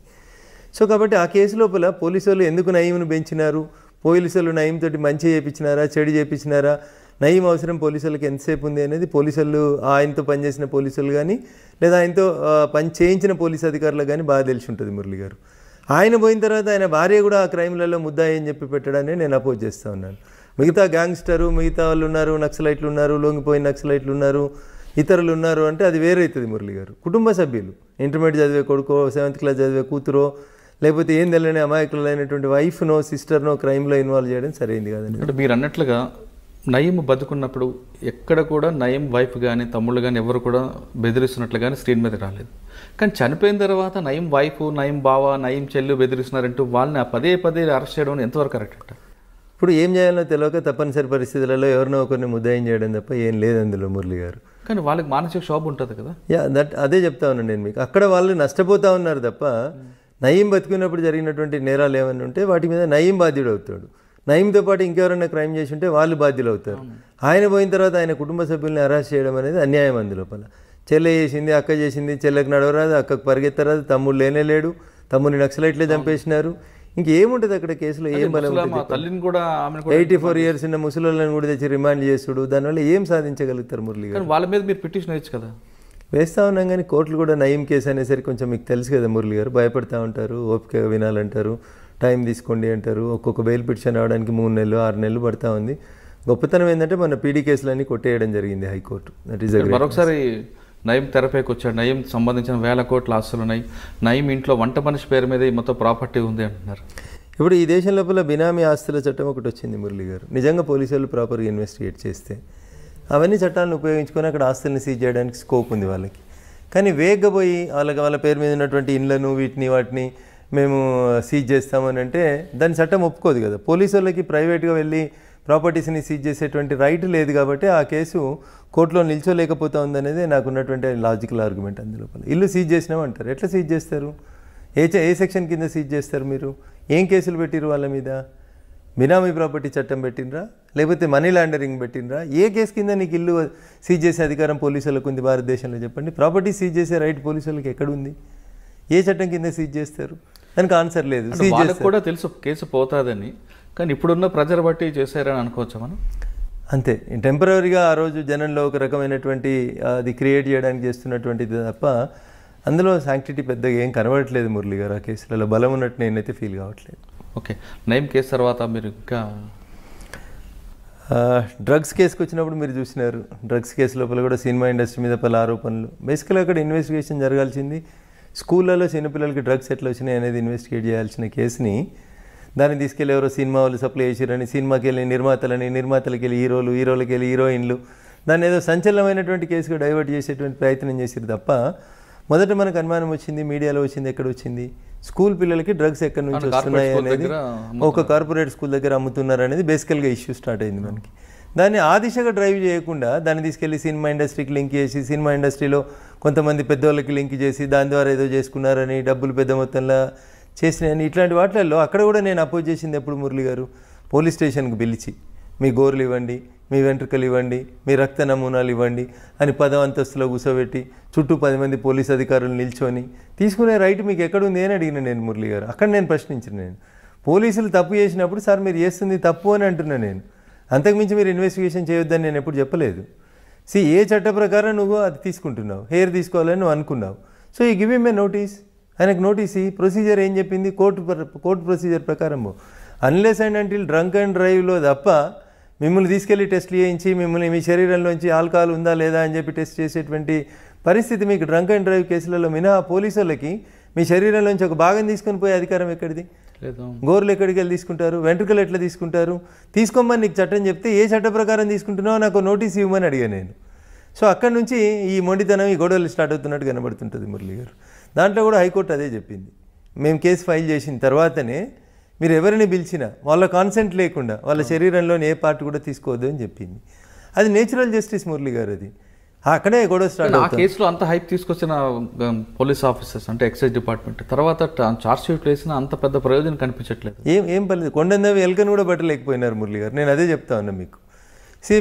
సో కాబట్టి ఆ కేసు లోపల పోలీసు వాళ్ళు ఎందుకు నయీంను పెంచినారు, పోలీసు వాళ్ళు నయీం తోటి మంచి చేయించినారా చెడు చేయించినారా, నయీం అవసరం పోలీసులకు ఎంతసేపు ఉంది అనేది పోలీసులు ఆయనతో పనిచేసిన పోలీసులు కానీ లేదా ఆయనతో పని చేయించిన పోలీసు అధికారులకు కానీ బాగా తెలిసి ఉంటుంది మురళి గారు. ఆయన పోయిన తర్వాత ఆయన భార్య కూడా ఆ క్రైమ్లలో ముద్దాయి అని చెప్పి పెట్టడాన్ని నేను అపోజ్ చేస్తూ ఉన్నాను. మిగతా గ్యాంగ్స్టరు, మిగతా వాళ్ళు ఉన్నారు, నక్సలైట్లు ఉన్నారు, లొంగిపోయిన నక్సలైట్లు ఉన్నారు, ఇతరులు ఉన్నారు అంటే అది వేరైతుంది మురళి గారు. కుటుంబ సభ్యులు, ఇంటర్మీడియట్ చదివే కొడుకో, 7th క్లాస్ చదివే కూతురో, లేకపోతే ఏం తెలియని అమాయకులైనటువంటి వైఫ్నో సిస్టర్నో క్రైమ్లో ఇన్వాల్వ్ చేయడం సరైంది కాదండి. అంటే మీరు అన్నట్లుగా నయీం బతుకున్నప్పుడు ఎక్కడ కూడా నయీం వైఫ్ కానీ తమ్ముళ్ళు కానీ ఎవరు కూడా బెదిరిస్తున్నట్లు కానీ స్క్రీన్ మీద రాలేదు. కానీ చనిపోయిన తర్వాత నయీం వైఫ్, నయీం బావ, నయీం చెల్లు బెదిరిస్తున్నారంటూ వాళ్ళని పదే అరెస్ట్ చేయడం ఎంతవరకు కరెక్ట్ అంట? ఇప్పుడు ఏం చేయాలో తెలియక తప్పనిసరి పరిస్థితులలో ఎవరినో ఒకరిని ముద్దాయం చేయడం తప్ప ఏం లేదు అందులో మురళి గారు. కానీ వాళ్ళకి మానసిక క్షోభ ఉంటుంది కదా. అదే చెప్తా ఉన్నాను నేను మీకు. అక్కడ వాళ్ళు నష్టపోతూ ఉన్నారు తప్ప నయీం బతుకున్నప్పుడు జరిగినటువంటి నేరాలు ఏమైనా ఉంటే వాటి మీద నయీం బాధ్యుడు అవుతాడు. నయీంతో పాటు ఇంకెవరైనా క్రైమ్ చేసి ఉంటే వాళ్ళు బాధ్యులు అవుతారు. ఆయన పోయిన తర్వాత ఆయన కుటుంబ సభ్యుల్ని అరెస్ట్ చేయడం అనేది అన్యాయం. అందులోపల చెల్లె చేసింది, అక్క చేసింది, చెల్లెకి నడవరాదు, అక్కకు పరిగెత్తరాదు, తమ్ముడు లేనే లేడు, తమ్ముడిని నక్సలైట్లే చంపేసినారు. ఇంకేముంటుంది అక్కడ కేసులో? ఏం బలం ఉంటుంది? 84 years ఉన్న ముసలిని కూడా తెచ్చి రిమాండ్ చేస్తుడు, దానివల్ల ఏం సాధించగలుగుతారు మురళి గారు? వాళ్ళ మీద మీరు పిటిషన్ వేయచ్చు కదా. వేస్తూ ఉన్నాం కానీ కోర్టులు కూడా నయీం కేసు అనేసరికి కొంచెం మీకు తెలుసు కదా మురళి గారు, భయపడతా ఉంటారు, ఓపికగా వినాలంటారు, టైం తీసుకోండి అంటారు. ఒక్కొక్క బెయిల్ పిటిషన్ రావడానికి 3 నెలలు 6 నెలలు పడతా ఉంది. గొప్పతనం ఏంటంటే మన పీడీ కేసులన్నీ కొట్టేయడం జరిగింది హైకోర్టు. దట్ ఈస్ మరొకసారి నయీం తెరపైకి వచ్చాడు. నయీం సంబంధించిన 1000 కోట్ల ఆస్తులు ఉన్నాయి. నయీం ఇంట్లో వంట మనిషి పేరు మీద మొత్తం ప్రాపర్టీ ఉంది అంటున్నారు. ఇప్పుడు ఈ దేశం లోపల బినామీ ఆస్తుల చట్టం ఒకటి వచ్చింది మురళి గారు. నిజంగా పోలీసులు ప్రాపర్గా ఇన్వెస్టిగేట్ చేస్తే అవన్నీ చట్టాలను ఉపయోగించుకొని అక్కడ ఆస్తుల్ని సీజ్ చేయడానికి స్కోప్ ఉంది వాళ్ళకి. కానీ వేగగా పోయి వాళ్ళ పేరు మీద ఉన్నటువంటి ఇండ్లను వాటిని మేము సీజ్ చేస్తామని అంటే దాని చట్టం ఒప్పుకోదు కదా. పోలీసు వాళ్ళకి ప్రైవేట్గా వెళ్ళి ప్రాపర్టీస్ని సీజ్ చేసేటువంటి రైట్ లేదు కాబట్టి ఆ కేసు కోర్టులో నిల్చోలేకపోతా ఉందనేది నాకు ఉన్నటువంటి లాజికల్ ఆర్గ్యుమెంట్. అందులోపల ఇల్లు సీజ్ చేసినామంటారు, ఎట్లా సీజ్ చేస్తారు? ఏ సెక్షన్ కింద సీజ్ చేస్తారు? మీరు ఏం కేసులు పెట్టిరు వాళ్ళ మీద? బినామీ ప్రాపర్టీ చట్టం పెట్టినరా, లేకపోతే మనీ లాండరింగ్ పెట్టినరా? ఏ కేసు కింద నీకు ఇల్లు సీజ్ చేసే అధికారం పోలీసులకు ఉంది భారతదేశంలో? చెప్పండి. ప్రాపర్టీ సీజ్ చేసే రైట్ పోలీసులకు ఎక్కడుంది? ఏ చట్టం కింద సీజ్ చేస్తారు? దానికి ఆన్సర్ లేదు. వాళ్ళకి కూడా తెలుసు కేసు పోతాదని, కానీ ఇప్పుడున్న ప్రజలు బట్టి చేశారని అనుకోవచ్చా మనం? అంతే. టెంపరీగా ఆ రోజు జనంలో ఒక రకమైనటువంటి అది క్రియేట్ చేయడానికి చేస్తున్నటువంటిది తప్ప అందులో శాంక్టిటీ పెద్దగా ఏం కనబడట్లేదు మురళి గారు. ఆ కేసులలో బలం ఉన్నట్టు నేనైతే ఫీల్ కావట్లేదు. ఓకే, నయీం కేసు తర్వాత మీరు ఇంకా డ్రగ్స్ కేసుకు వచ్చినప్పుడు మీరు చూసినారు. డ్రగ్స్ కేసు లోపల కూడా సినిమా ఇండస్ట్రీ మీద పలు ఆరోపణలు. బేసికల్గా అక్కడ ఇన్వెస్టిగేషన్ జరగాల్సింది స్కూళ్ళలో చిన్నపిల్లలకి డ్రగ్స్ ఎట్లా వచ్చినాయి అనేది ఇన్వెస్టిగేట్ చేయాల్సిన కేసుని దాన్ని తీసుకెళ్ళి ఎవరో సినిమా వాళ్ళు సప్లై చేసిరని, సినిమాకి వెళ్ళి నిర్మాతలకి వెళ్ళి హీరోలకి వెళ్ళి హీరోయిన్లు, దాన్ని ఏదో సంచలనమైనటువంటి కేసుగా డైవర్ట్ చేసేటువంటి ప్రయత్నం చేసిరు తప్ప మొదట మనకు అనుమానం వచ్చింది మీడియాలో వచ్చింది ఎక్కడ వచ్చింది? స్కూల్ పిల్లలకి డ్రగ్స్ ఎక్కడి నుంచి వస్తున్నాయి అనేది, ఒక కార్పొరేట్ స్కూల్ దగ్గర అమ్ముతున్నారు అనేది బేసికల్గా ఇష్యూ స్టార్ట్ అయింది మనకి. దాన్ని ఆ దిశగా డ్రైవ్ చేయకుండా దాన్ని తీసుకెళ్ళి సినిమా ఇండస్ట్రీకి లింక్ చేసి, సినిమా ఇండస్ట్రీలో కొంతమంది పెద్దవాళ్ళకి లింక్ చేసి దాని ద్వారా ఏదో చేసుకున్నారని, డబ్బులు పెద్ద మొత్తంలో చేసినాయని, ఇట్లాంటి వాటిల్లో అక్కడ కూడా నేను అపోజ్ చేసింది ఎప్పుడు మురళి గారు? పోలీస్ స్టేషన్కి పిలిచి మీ గోర్లు ఇవ్వండి, మీ వెంట్రుకలు ఇవ్వండి, మీ రక్త నమూనాలు ఇవ్వండి అని 10వ అంతస్తులో కూర్చోబెట్టి చుట్టూ 10 మంది పోలీస్ అధికారులు నిల్చొని తీసుకునే రైట్ మీకు ఎక్కడుంది అని అడిగిన నేను మురళి గారు. అక్కడ నేను ప్రశ్నించిన నేను పోలీసులు తప్పు చేసినప్పుడు సార్ మీరు చేస్తుంది తప్పు అని అంటున్నా నేను. అంతకుమించి మీరు ఇన్వెస్టిగేషన్ చేయొద్దని నేను ఎప్పుడు చెప్పలేదు. ఏ చట్ట ప్రకారం నువ్వు అది తీసుకుంటున్నావు, హెయిర్ తీసుకోవాలని నువ్వు అనుకున్నావు. సో ఈ గివ్ హిమ్ ఏ నోటీస్, ఆయనకు నోటీస్ ఈ ప్రొసీజర్ ఏం చెప్పింది కోర్టు ప్రొసీజర్ ప్రకారము. Unless and until drunk and డ్రైవ్లో తప్ప మిమ్మల్ని తీసుకెళ్ళి టెస్ట్లు చేయించి మిమ్మల్ని మీ శరీరంలోంచి ఆల్కహాల్ ఉందా లేదా అని చెప్పి టెస్ట్ చేసేటువంటి పరిస్థితి మీకు డ్రంక్ అండ్ డ్రైవ్ కేసులలో మినహా పోలీసు వాళ్ళకి మీ శరీరంలోంచి ఒక భాగం తీసుకొని పోయే అధికారం ఎక్కడిది? గోర్లు ఎక్కడికి వెళ్ళి తీసుకుంటారు, వెంట్రుకలు ఎట్లా తీసుకుంటారు? తీసుకోమని నీకు చట్టం చెప్తే ఏ చట్ట ప్రకారం తీసుకుంటున్నావు నాకు నోటీస్ ఇవ్వమని అడిగా నేను. సో అక్కడి నుంచి ఈ మొండితనం ఈ గొడవలు స్టార్ట్ అవుతున్నట్టు కనబడుతుంటుంది మురళి గారు. దాంట్లో కూడా హైకోర్టు అదే చెప్పింది, మేము కేసు ఫైల్ చేసిన తర్వాతనే మీరు ఎవరిని పిలిచినా వాళ్ళ కాన్సెంట్ లేకుండా వాళ్ళ శరీరంలోని ఏ పార్ట్ కూడా తీసుకోవద్దు అని చెప్పింది. అది నేచురల్ జస్టిస్ మురళి గారు. అది అక్కడే గొడవ స్టార్ట్ అవుతుంది. ఆ కేసులో అంత హైప్ తీసుకొచ్చిన పోలీస్ ఆఫీసర్స్ అంటే ఎక్సైజ్ డిపార్ట్మెంట్ తర్వాత ఛార్జ్ షీట్ వేసిన అంత పెద్ద ప్రయోజనం కనిపించట్లేదు. ఏం పర్లేదు, కొండందవి ఎల్కను కూడా పట్టలేకపోయినారు మురళి గారు. నేను అదే చెప్తా ఉన్నా మీకు.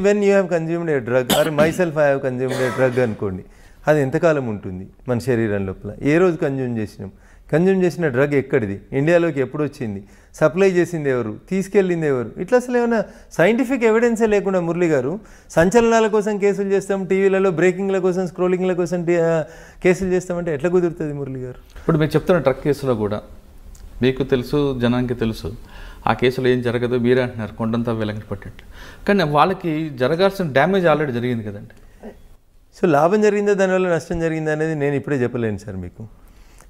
When you have consumed a drug or myself I have consumed a drug అనుకోండి, అది ఎంతకాలం ఉంటుంది మన శరీరం లోపల, ఏ రోజు కన్జ్యూమ్ చేసిన డ్రగ్ ఎక్కడిది, ఇండియాలోకి ఎప్పుడు వచ్చింది, సప్లై చేసింది ఎవరు, తీసుకెళ్ళింది ఎవరు, ఇట్లా అసలు ఏమైనా సైంటిఫిక్ ఎవిడెన్సే లేకుండా మురళి గారు సంచలనాల కోసం కేసులు చేస్తాం, టీవీలలో బ్రేకింగ్ల కోసం స్క్రోలింగ్ల కోసం కేసులు చేస్తామంటే ఎట్లా కుదురుతుంది మురళి గారు? ఇప్పుడు మీరు చెప్తున్న డ్రగ్ కేసులో కూడా మీకు తెలుసు, జనానికి తెలుసు ఆ కేసులో ఏం జరగదు, మీరే అంటున్నారు కొండంతా వెలంకి పట్టేట్టు. కానీ వాళ్ళకి జరగాల్సిన డ్యామేజ్ ఆల్రెడీ జరిగింది కదండి. సో లాభం జరిగిందా దానివల్ల నష్టం జరిగిందా అనేది నేను ఇప్పుడే చెప్పలేను సార్ మీకు.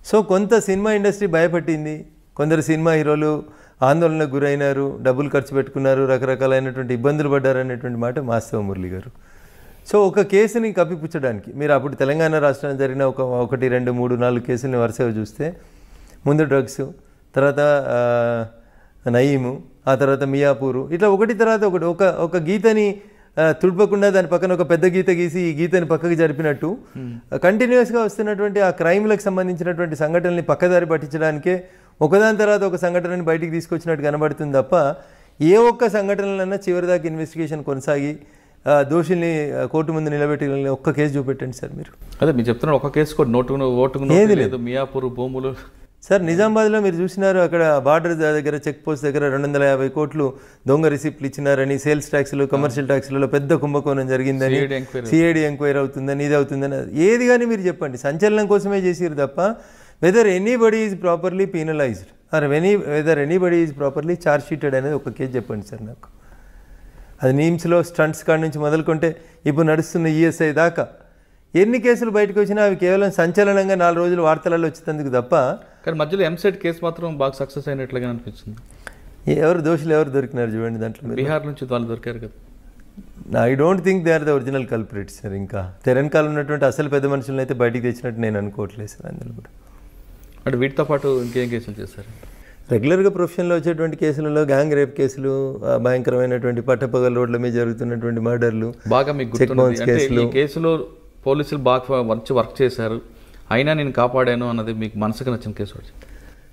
సో కొంత సినిమా ఇండస్ట్రీ భయపట్టింది, కొందరు సినిమా హీరోలు ఆందోళనకు గురైనారు, డబ్బులు ఖర్చు పెట్టుకున్నారు, రకరకాలైనటువంటి ఇబ్బందులు పడ్డారు అనేటువంటి మాట వాస్తవం మురళి గారు. సో ఒక కేసుని కప్పిపుచ్చడానికి మీరు అప్పుడు తెలంగాణ రాష్ట్రంలో జరిగిన 1, 2, 3, 4 కేసులని వరుసగా చూస్తే ముందు డ్రగ్స్, తర్వాత నయీము, ఆ తర్వాత మియాపూరు, ఇట్లా ఒకటి తర్వాత ఒకటి ఒక గీతని తుడపకుండా దాని పక్కన ఒక పెద్ద గీత గీసి ఈ గీతని పక్కకి జరిపినట్టు కంటిన్యూస్గా వస్తున్నటువంటి ఆ క్రైమ్లకు సంబంధించినటువంటి సంఘటనల్ని పక్కదారి పట్టించడానికే ఒకదాని తర్వాత ఒక సంఘటనని బయటికి తీసుకొచ్చినట్టు కనబడుతుంది తప్ప ఏ ఒక్క సంఘటనలన్నా చివరిదాకా ఇన్వెస్టిగేషన్ కొనసాగి దోషుల్ని కోర్టు ముందు నిలబెట్టి ఒక్క కేసు చూపెట్టండి సార్ మీరు. అదే మీరు చెప్తున్నారు ఒక కేసు కూడా ఓటుకు లేదు, మియాపూర్ భూములు సార్. నిజామాబాద్లో మీరు చూసినారు, అక్కడ బార్డర్ దగ్గర చెక్ పోస్ట్ దగ్గర 250 కోట్లు దొంగ రిసిప్ట్లు ఇచ్చినారని, సేల్స్ ట్యాక్స్లు, కమర్షియల్ ట్యాక్స్లలో పెద్ద కుంభకోణం జరిగిందని, సిఐడి ఎంక్వైరీ అవుతుందని, ఇది అవుతుందని, ఏది కానీ మీరు చెప్పండి, సంచలనం కోసమే చేసిరు తప్ప whether anybody is properly penalised or whether anybody is properly charge sheeted అనేది ఒక కేసు చెప్పండి సార్ నాకు. అది నీమ్స్లో స్టంట్స్ కాడ నుంచి మొదలుకుంటే ఇప్పుడు నడుస్తున్న ఈఎస్ఐ దాకా ఎన్ని కేసులు బయటకు వచ్చినా అవి కేవలం సంచలనంగా 4 రోజులు వార్తలలో వచ్చేందుకు తప్ప. కానీ మధ్యలో ఎంసెట్ కేసు మాత్రం బాగా సక్సెస్ అయినట్లుగా అనిపిస్తుంది. ఎవరు దోషులు ఎవరు దొరికినారు చూడండి దాంట్లో. బీహార్ నుంచి వాళ్ళు దొరికారు కదా. I don't think they are the original culprits sir. ఇంకా తెలంగాణలో ఉన్నటువంటి అసలు పెద్ద మనుషులను అయితే బయటికి తెచ్చినట్టు నేను అనుకోవట్లేదు సార్. అందులో కూడా అంటే వీటితో పాటు ఇంకేం కేసులు చేస్తారు? రెగ్యులర్గా ప్రొఫెషన్లో వచ్చేటువంటి కేసులలో గ్యాంగ్ రేప్ కేసులు, భయంకరమైనటువంటి పట్టపగల రోడ్ల మీద జరుగుతున్నటువంటి మర్డర్లు, బాగా మీకు కేసులు. ఈ కేసులో పోలీసులు బాగా వర్క్ చేశారు, అయినా నేను కాపాడాను అన్నది మీకు మనసుకు నచ్చిన కేసు వచ్చి.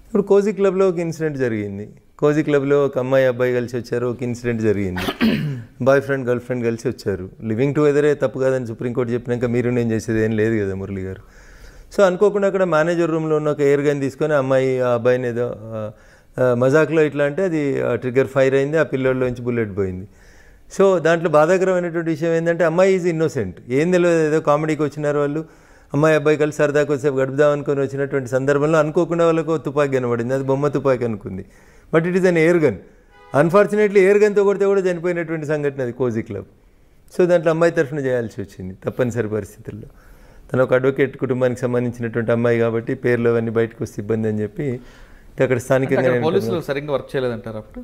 ఇప్పుడు కోజీ క్లబ్లో ఒక ఇన్సిడెంట్ జరిగింది. కోజీ క్లబ్లో ఒక అమ్మాయి అబ్బాయి కలిసి వచ్చారు, ఒక ఇన్సిడెంట్ జరిగింది. బాయ్ ఫ్రెండ్ గర్ల్ ఫ్రెండ్ కలిసి వచ్చారు. లివింగ్ టుగెదరే తప్పు కాదని సుప్రీంకోర్టు చెప్పినాక మీరు నేను చేసేది ఏం లేదు కదా మురళి గారు. సో అనుకోకుండా అక్కడ మేనేజర్ రూమ్లో ఉన్న ఒక ఎయిర్ గన్ తీసుకొని అమ్మాయి ఆ అబ్బాయిని ఏదో మజాక్లో ఇట్లా అంటే అది ట్రిగ్గర్ ఫైర్ అయింది, ఆ పిల్లోడ్లోంచి బుల్లెట్ పోయింది. సో దాంట్లో బాధాకరమైనటువంటి విషయం ఏంటంటే అమ్మాయి ఈజ్ ఇన్నోసెంట్, ఏం తెలియదు, ఏదో కామెడీకి వచ్చినారు వాళ్ళు, అమ్మాయి అబ్బాయి కలిసి సరదాకు వచ్చేపు గడుపుదాం అనుకొని వచ్చినటువంటి సందర్భంలో అనుకోకుండా వాళ్ళకు తుపాకీ కనబడింది. అది బొమ్మ తుపాకీ అనుకుంది, but it is an air gun. Unfortunately air గన్తో కొడితే కూడా చనిపోయినటువంటి సంఘటన అది కోజీ క్లబ్. సో దాంట్లో అమ్మాయి తరఫున చేయాల్సి వచ్చింది తప్పనిసరి పరిస్థితుల్లో. తను ఒక అడ్వకేట్ కుటుంబానికి సంబంధించినటువంటి అమ్మాయి కాబట్టి పేర్లు అవన్నీ బయటకు వస్తే ఇబ్బంది అని చెప్పి అక్కడ స్థానికంగా పోలీసులు సరిగ్గా వర్క్ చేయలేదంటారు అప్పుడు.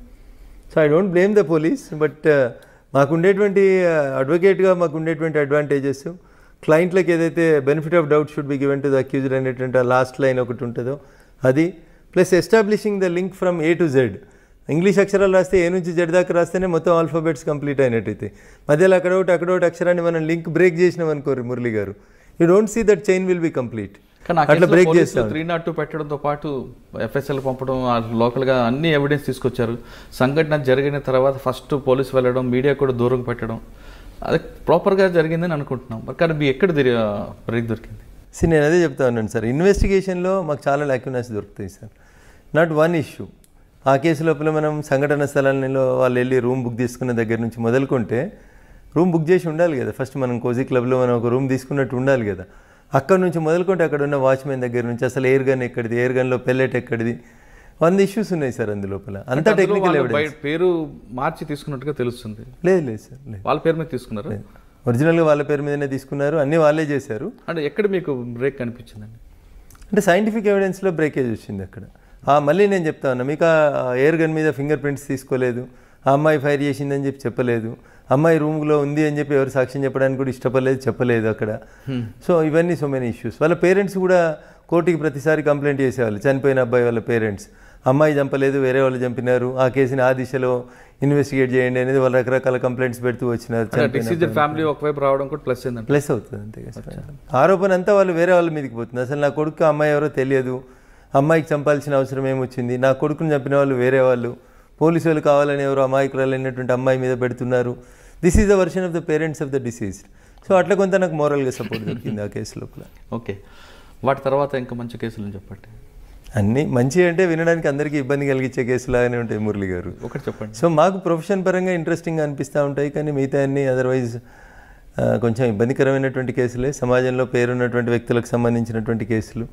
So I don't blame the police, but మాకుండేటువంటి అడ్వకేట్గా మాకుండేటువంటి అడ్వాంటేజెస్, క్లయింట్లకు ఏదైతే benefit of doubt should be given to the accused అనేటువంటి లాస్ట్ లైన్ ఒకటి ఉంటుందో అది, plus establishing the link from A to Z. English అక్షరాలు రాస్తే A నుంచి Z దాకా రాస్తేనే మొత్తం ఆల్ఫాబెట్స్ కంప్లీట్ అయినట్టయితే మధ్యలో అక్కడొకటి అక్కడొకటి అక్షరాన్ని మనం లింక్ బ్రేక్ చేసినాం అనుకోరు మురళి గారు, you don't see that chain will be complete. కానీ అట్లా బ్రేక్ చేస్తాం. 302 పెట్టడంతో పాటు ఎఫ్ఎస్ఎల్ పంపడం, లోకల్గా అన్ని ఎవిడెన్స్ తీసుకొచ్చారు. సంఘటన జరిగిన తర్వాత ఫస్ట్ పోలీసు వెళ్ళడం, మీడియా కూడా దూరం పెట్టడం, అది ప్రాపర్గా జరిగిందని అనుకుంటున్నాం. కానీ మీ ఎక్కడ బ్రేక్ దొరికింది? నేను అదే చెప్తా ఉన్నాను సార్, ఇన్వెస్టిగేషన్లో మాకు చాలా లాక్యునాస్ దొరుకుతాయి సార్. Not one issue. ఆ కేసు లోపల మనం సంఘటన స్థలాల్లో వాళ్ళు వెళ్ళి రూమ్ బుక్ చేసుకున్న దగ్గర నుంచి మొదలుకుంటే, రూమ్ బుక్ చేసి ఉండాలి కదా ఫస్ట్. మనం కోజీ క్లబ్లో మనం ఒక రూమ్ తీసుకున్నట్టు ఉండాలి కదా. అక్కడ నుంచి మొదలుకుంటే అక్కడ ఉన్న వాచ్మెన్ దగ్గర నుంచి అసలు ఎయిర్ గన్ ఎక్కడిది, ఎయిర్ గన్లో పెల్లెట్ ఎక్కడిది, 100 ఇష్యూస్ ఉన్నాయి సార్ అందులోపల. అంతా టెక్నికల్ ఎవిడెన్స్. పేరు మార్చి తీసుకున్నట్టుగా తెలుస్తుంది. లేదు సార్, లేదు. వాళ్ళ పేరు మీద తీసుకున్నారు, ఒరిజినల్గా వాళ్ళ పేరు మీదనే తీసుకున్నారు, అన్నీ వాళ్ళే చేశారు. అంటే ఎక్కడ మీకు బ్రేక్ కనిపించిందండి? అంటే సైంటిఫిక్ ఎవిడెన్స్లో బ్రేకేజ్ వచ్చింది అక్కడ. మళ్ళీ నేను చెప్తా ఉన్నా మీకు, ఆ ఎయిర్ గన్ మీద ఫింగర్ ప్రింట్స్ తీసుకోలేదు, ఆ అమ్మాయి ఫైర్ చేసిందని చెప్పి చెప్పలేదు, అమ్మాయి రూమ్లో ఉంది అని చెప్పి ఎవరు సాక్ష్యం చెప్పడానికి కూడా చెప్పలేదు అక్కడ. సో ఇవన్నీ సో మెనీ ఇష్యూస్. వాళ్ళ పేరెంట్స్ కూడా కోర్టుకి ప్రతిసారి కంప్లైంట్ చేసేవాళ్ళు, చనిపోయిన అబ్బాయి వాళ్ళ పేరెంట్స్. అమ్మాయి చంపలేదు, వేరే వాళ్ళు చంపినారు, ఆ కేసుని ఆ దిశలో ఇన్వెస్టిగేట్ చేయండి అనేది వాళ్ళు రకరకాల కంప్లైంట్స్ పెడుతూ వచ్చినారు. ఫ్యామిలీ ఒకవైపు రావడం కూడా ప్లస్ అవుతుంది అంతే. ఆరోపణ అంతా వాళ్ళు వేరే వాళ్ళ మీదకి పోతుంది. అసలు నా కొడుకు అమ్మాయి ఎవరో తెలియదు, అమ్మాయికి చంపాల్సిన అవసరం ఏమొచ్చింది, నా కొడుకుని చంపిన వాళ్ళు వేరే వాళ్ళు, పోలీసు వాళ్ళు కావాలని ఎవరు అమాయకురాలైనటువంటి అమ్మాయి మీద పెడుతున్నారు. This is the version of the parents of the diseased. So అట్లా కొంత నాకు మోరల్గా సపోర్ట్ దొరికింది ఆ కేసు లోపల. ఓకే, వాటి తర్వాత ఇంకా మంచి కేసులు చెప్పండి. అన్నీ మంచి అంటే వినడానికి అందరికీ ఇబ్బంది కలిగించే కేసులాగానే ఉంటాయి మురళి గారు. ఒకటి చెప్పండి. సో మాకు ప్రొఫెషన్ పరంగా ఇంట్రెస్టింగ్గా అనిపిస్తూ ఉంటాయి, కానీ మిగతా అన్నీ అదర్వైజ్ కొంచెం ఇబ్బందికరమైనటువంటి కేసులే. సమాజంలో పేరున్నటువంటి వ్యక్తులకు సంబంధించినటువంటి కేసులు,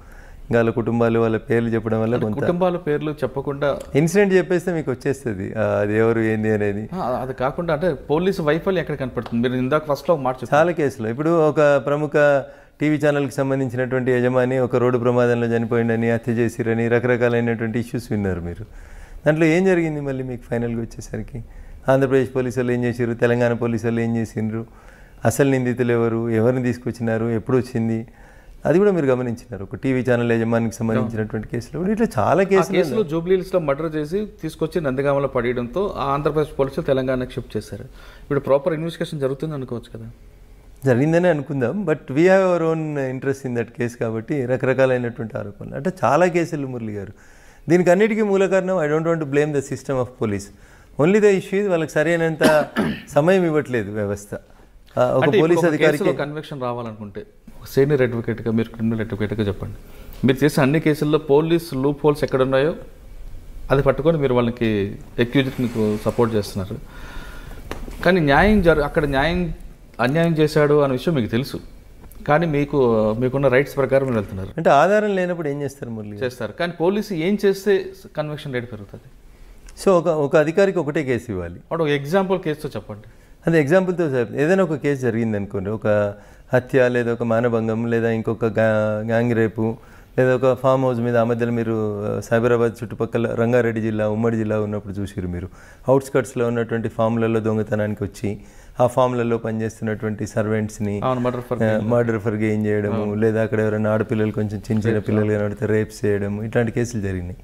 ఇంకా వాళ్ళ కుటుంబాలు, వాళ్ళ పేర్లు చెప్పడం వల్ల కొంత కుటుంబాల పేర్లు చెప్పకుండా ఇన్సిడెంట్ చెప్పేస్తే మీకు వచ్చేస్తుంది అది ఎవరు ఏంది అనేది. అది కాకుండా అంటే పోలీసు వైఫల్యం ఎక్కడ కనపడుతుంది? మీరు ఇందాక ఫస్ట్లో మాట చాలా కేసులు. ఇప్పుడు ఒక ప్రముఖ టీవీ ఛానల్కి సంబంధించినటువంటి యజమాని ఒక రోడ్డు ప్రమాదంలో చనిపోయిందని, హత్య చేసిరని రకరకాలైనటువంటి ఇష్యూస్ విన్నారు మీరు. దాంట్లో ఏం జరిగింది మళ్ళీ మీకు ఫైనల్గా వచ్చేసరికి? ఆంధ్రప్రదేశ్ పోలీసు వాళ్ళు ఏం చేసారు, తెలంగాణ పోలీసు వాళ్ళు ఏం చేసిండ్రు, అసలు నిందితులు ఎవరు, ఎవరిని తీసుకొచ్చినారు, ఎప్పుడు వచ్చింది, అది కూడా మీరు గమనించినారు. ఒక టీవీ ఛానల్ యజమానికి సంబంధించినటువంటి కేసులో ఇట్లా చాలా కేసులు. జూబ్లీహిల్స్లో మర్డర్ చేసి తీసుకొచ్చి నందిగామలో పడేయడంతో ఆంధ్రప్రదేశ్ పోలీసులు తెలంగాణకు షిఫ్ట్ చేశారు. ఇప్పుడు ప్రాపర్ ఇన్వెస్టిగేషన్ జరుగుతుంది అనుకోవచ్చు కదా? జరిగిందని అనుకుందాం, but we have our own interest in that case కాబట్టి రకరకాలైనటువంటి ఆరోపణలు అంటే చాలా కేసులు మురళి గారు. దీనికి అన్నిటికీ మూల కారణం, I don't want to blame the system of police, only the issue వాళ్ళకి సరైనంత సమయం ఇవ్వట్లేదు వ్యవస్థ. ఒక పోలీస్ అధికారికి కన్విక్షన్ రావాలనుకుంటే సీనియర్ అడ్వకేట్గా, మీరు క్రిమినల్ అడ్వకేట్గా చెప్పండి, మీరు చేసే అన్ని కేసుల్లో పోలీస్ లూప్ హోల్స్ ఎక్కడ ఉన్నాయో అది పట్టుకొని మీరు వాళ్ళకి అక్యూజ్కి మీకు సపోర్ట్ చేస్తున్నారు. కానీ అక్కడ అన్యాయం చేశాడు అనే విషయం మీకు తెలుసు, కానీ మీకున్న రైట్స్ ప్రకారం మీరు వెళ్తున్నారు. అంటే ఆధారం లేనప్పుడు ఏం చేస్తారు మురళి? చేస్తారు, కానీ పోలీసు ఏం చేస్తే కన్విక్షన్ రేట్ పెరుగుతుంది? సో ఒక అధికారికి ఒకటే కేసు ఇవ్వాలి. ఒక ఎగ్జాంపుల్ కేసుతో చెప్పండి. అదే ఎగ్జాంపుల్తో ఏదైనా ఒక కేసు జరిగింది అనుకోండి, ఒక హత్య లేదా ఒక మానభంగం లేదా ఇంకొక గ్యాంగ్ రేపు లేదా ఒక ఫామ్ హౌస్ మీద ఆ మధ్యలో మీరు సైబరాబాద్ చుట్టుపక్కల రంగారెడ్డి జిల్లా, ఉమ్మడి జిల్లా ఉన్నప్పుడు చూసిరు మీరు, అవుట్స్కట్స్లో ఉన్నటువంటి ఫామ్లలో దొంగతనానికి వచ్చి ఆ ఫామ్లలో పనిచేస్తున్నటువంటి సర్వెంట్స్ని మర్డర్ ఫర్ గెయిన్ చేయడము, లేదా అక్కడ ఎవరైనా ఆడపిల్లలు కొంచెం చిన్న చిన్న పిల్లలు కనబడితే రేప్స్ చేయడము, ఇట్లాంటి కేసులు జరిగినాయి.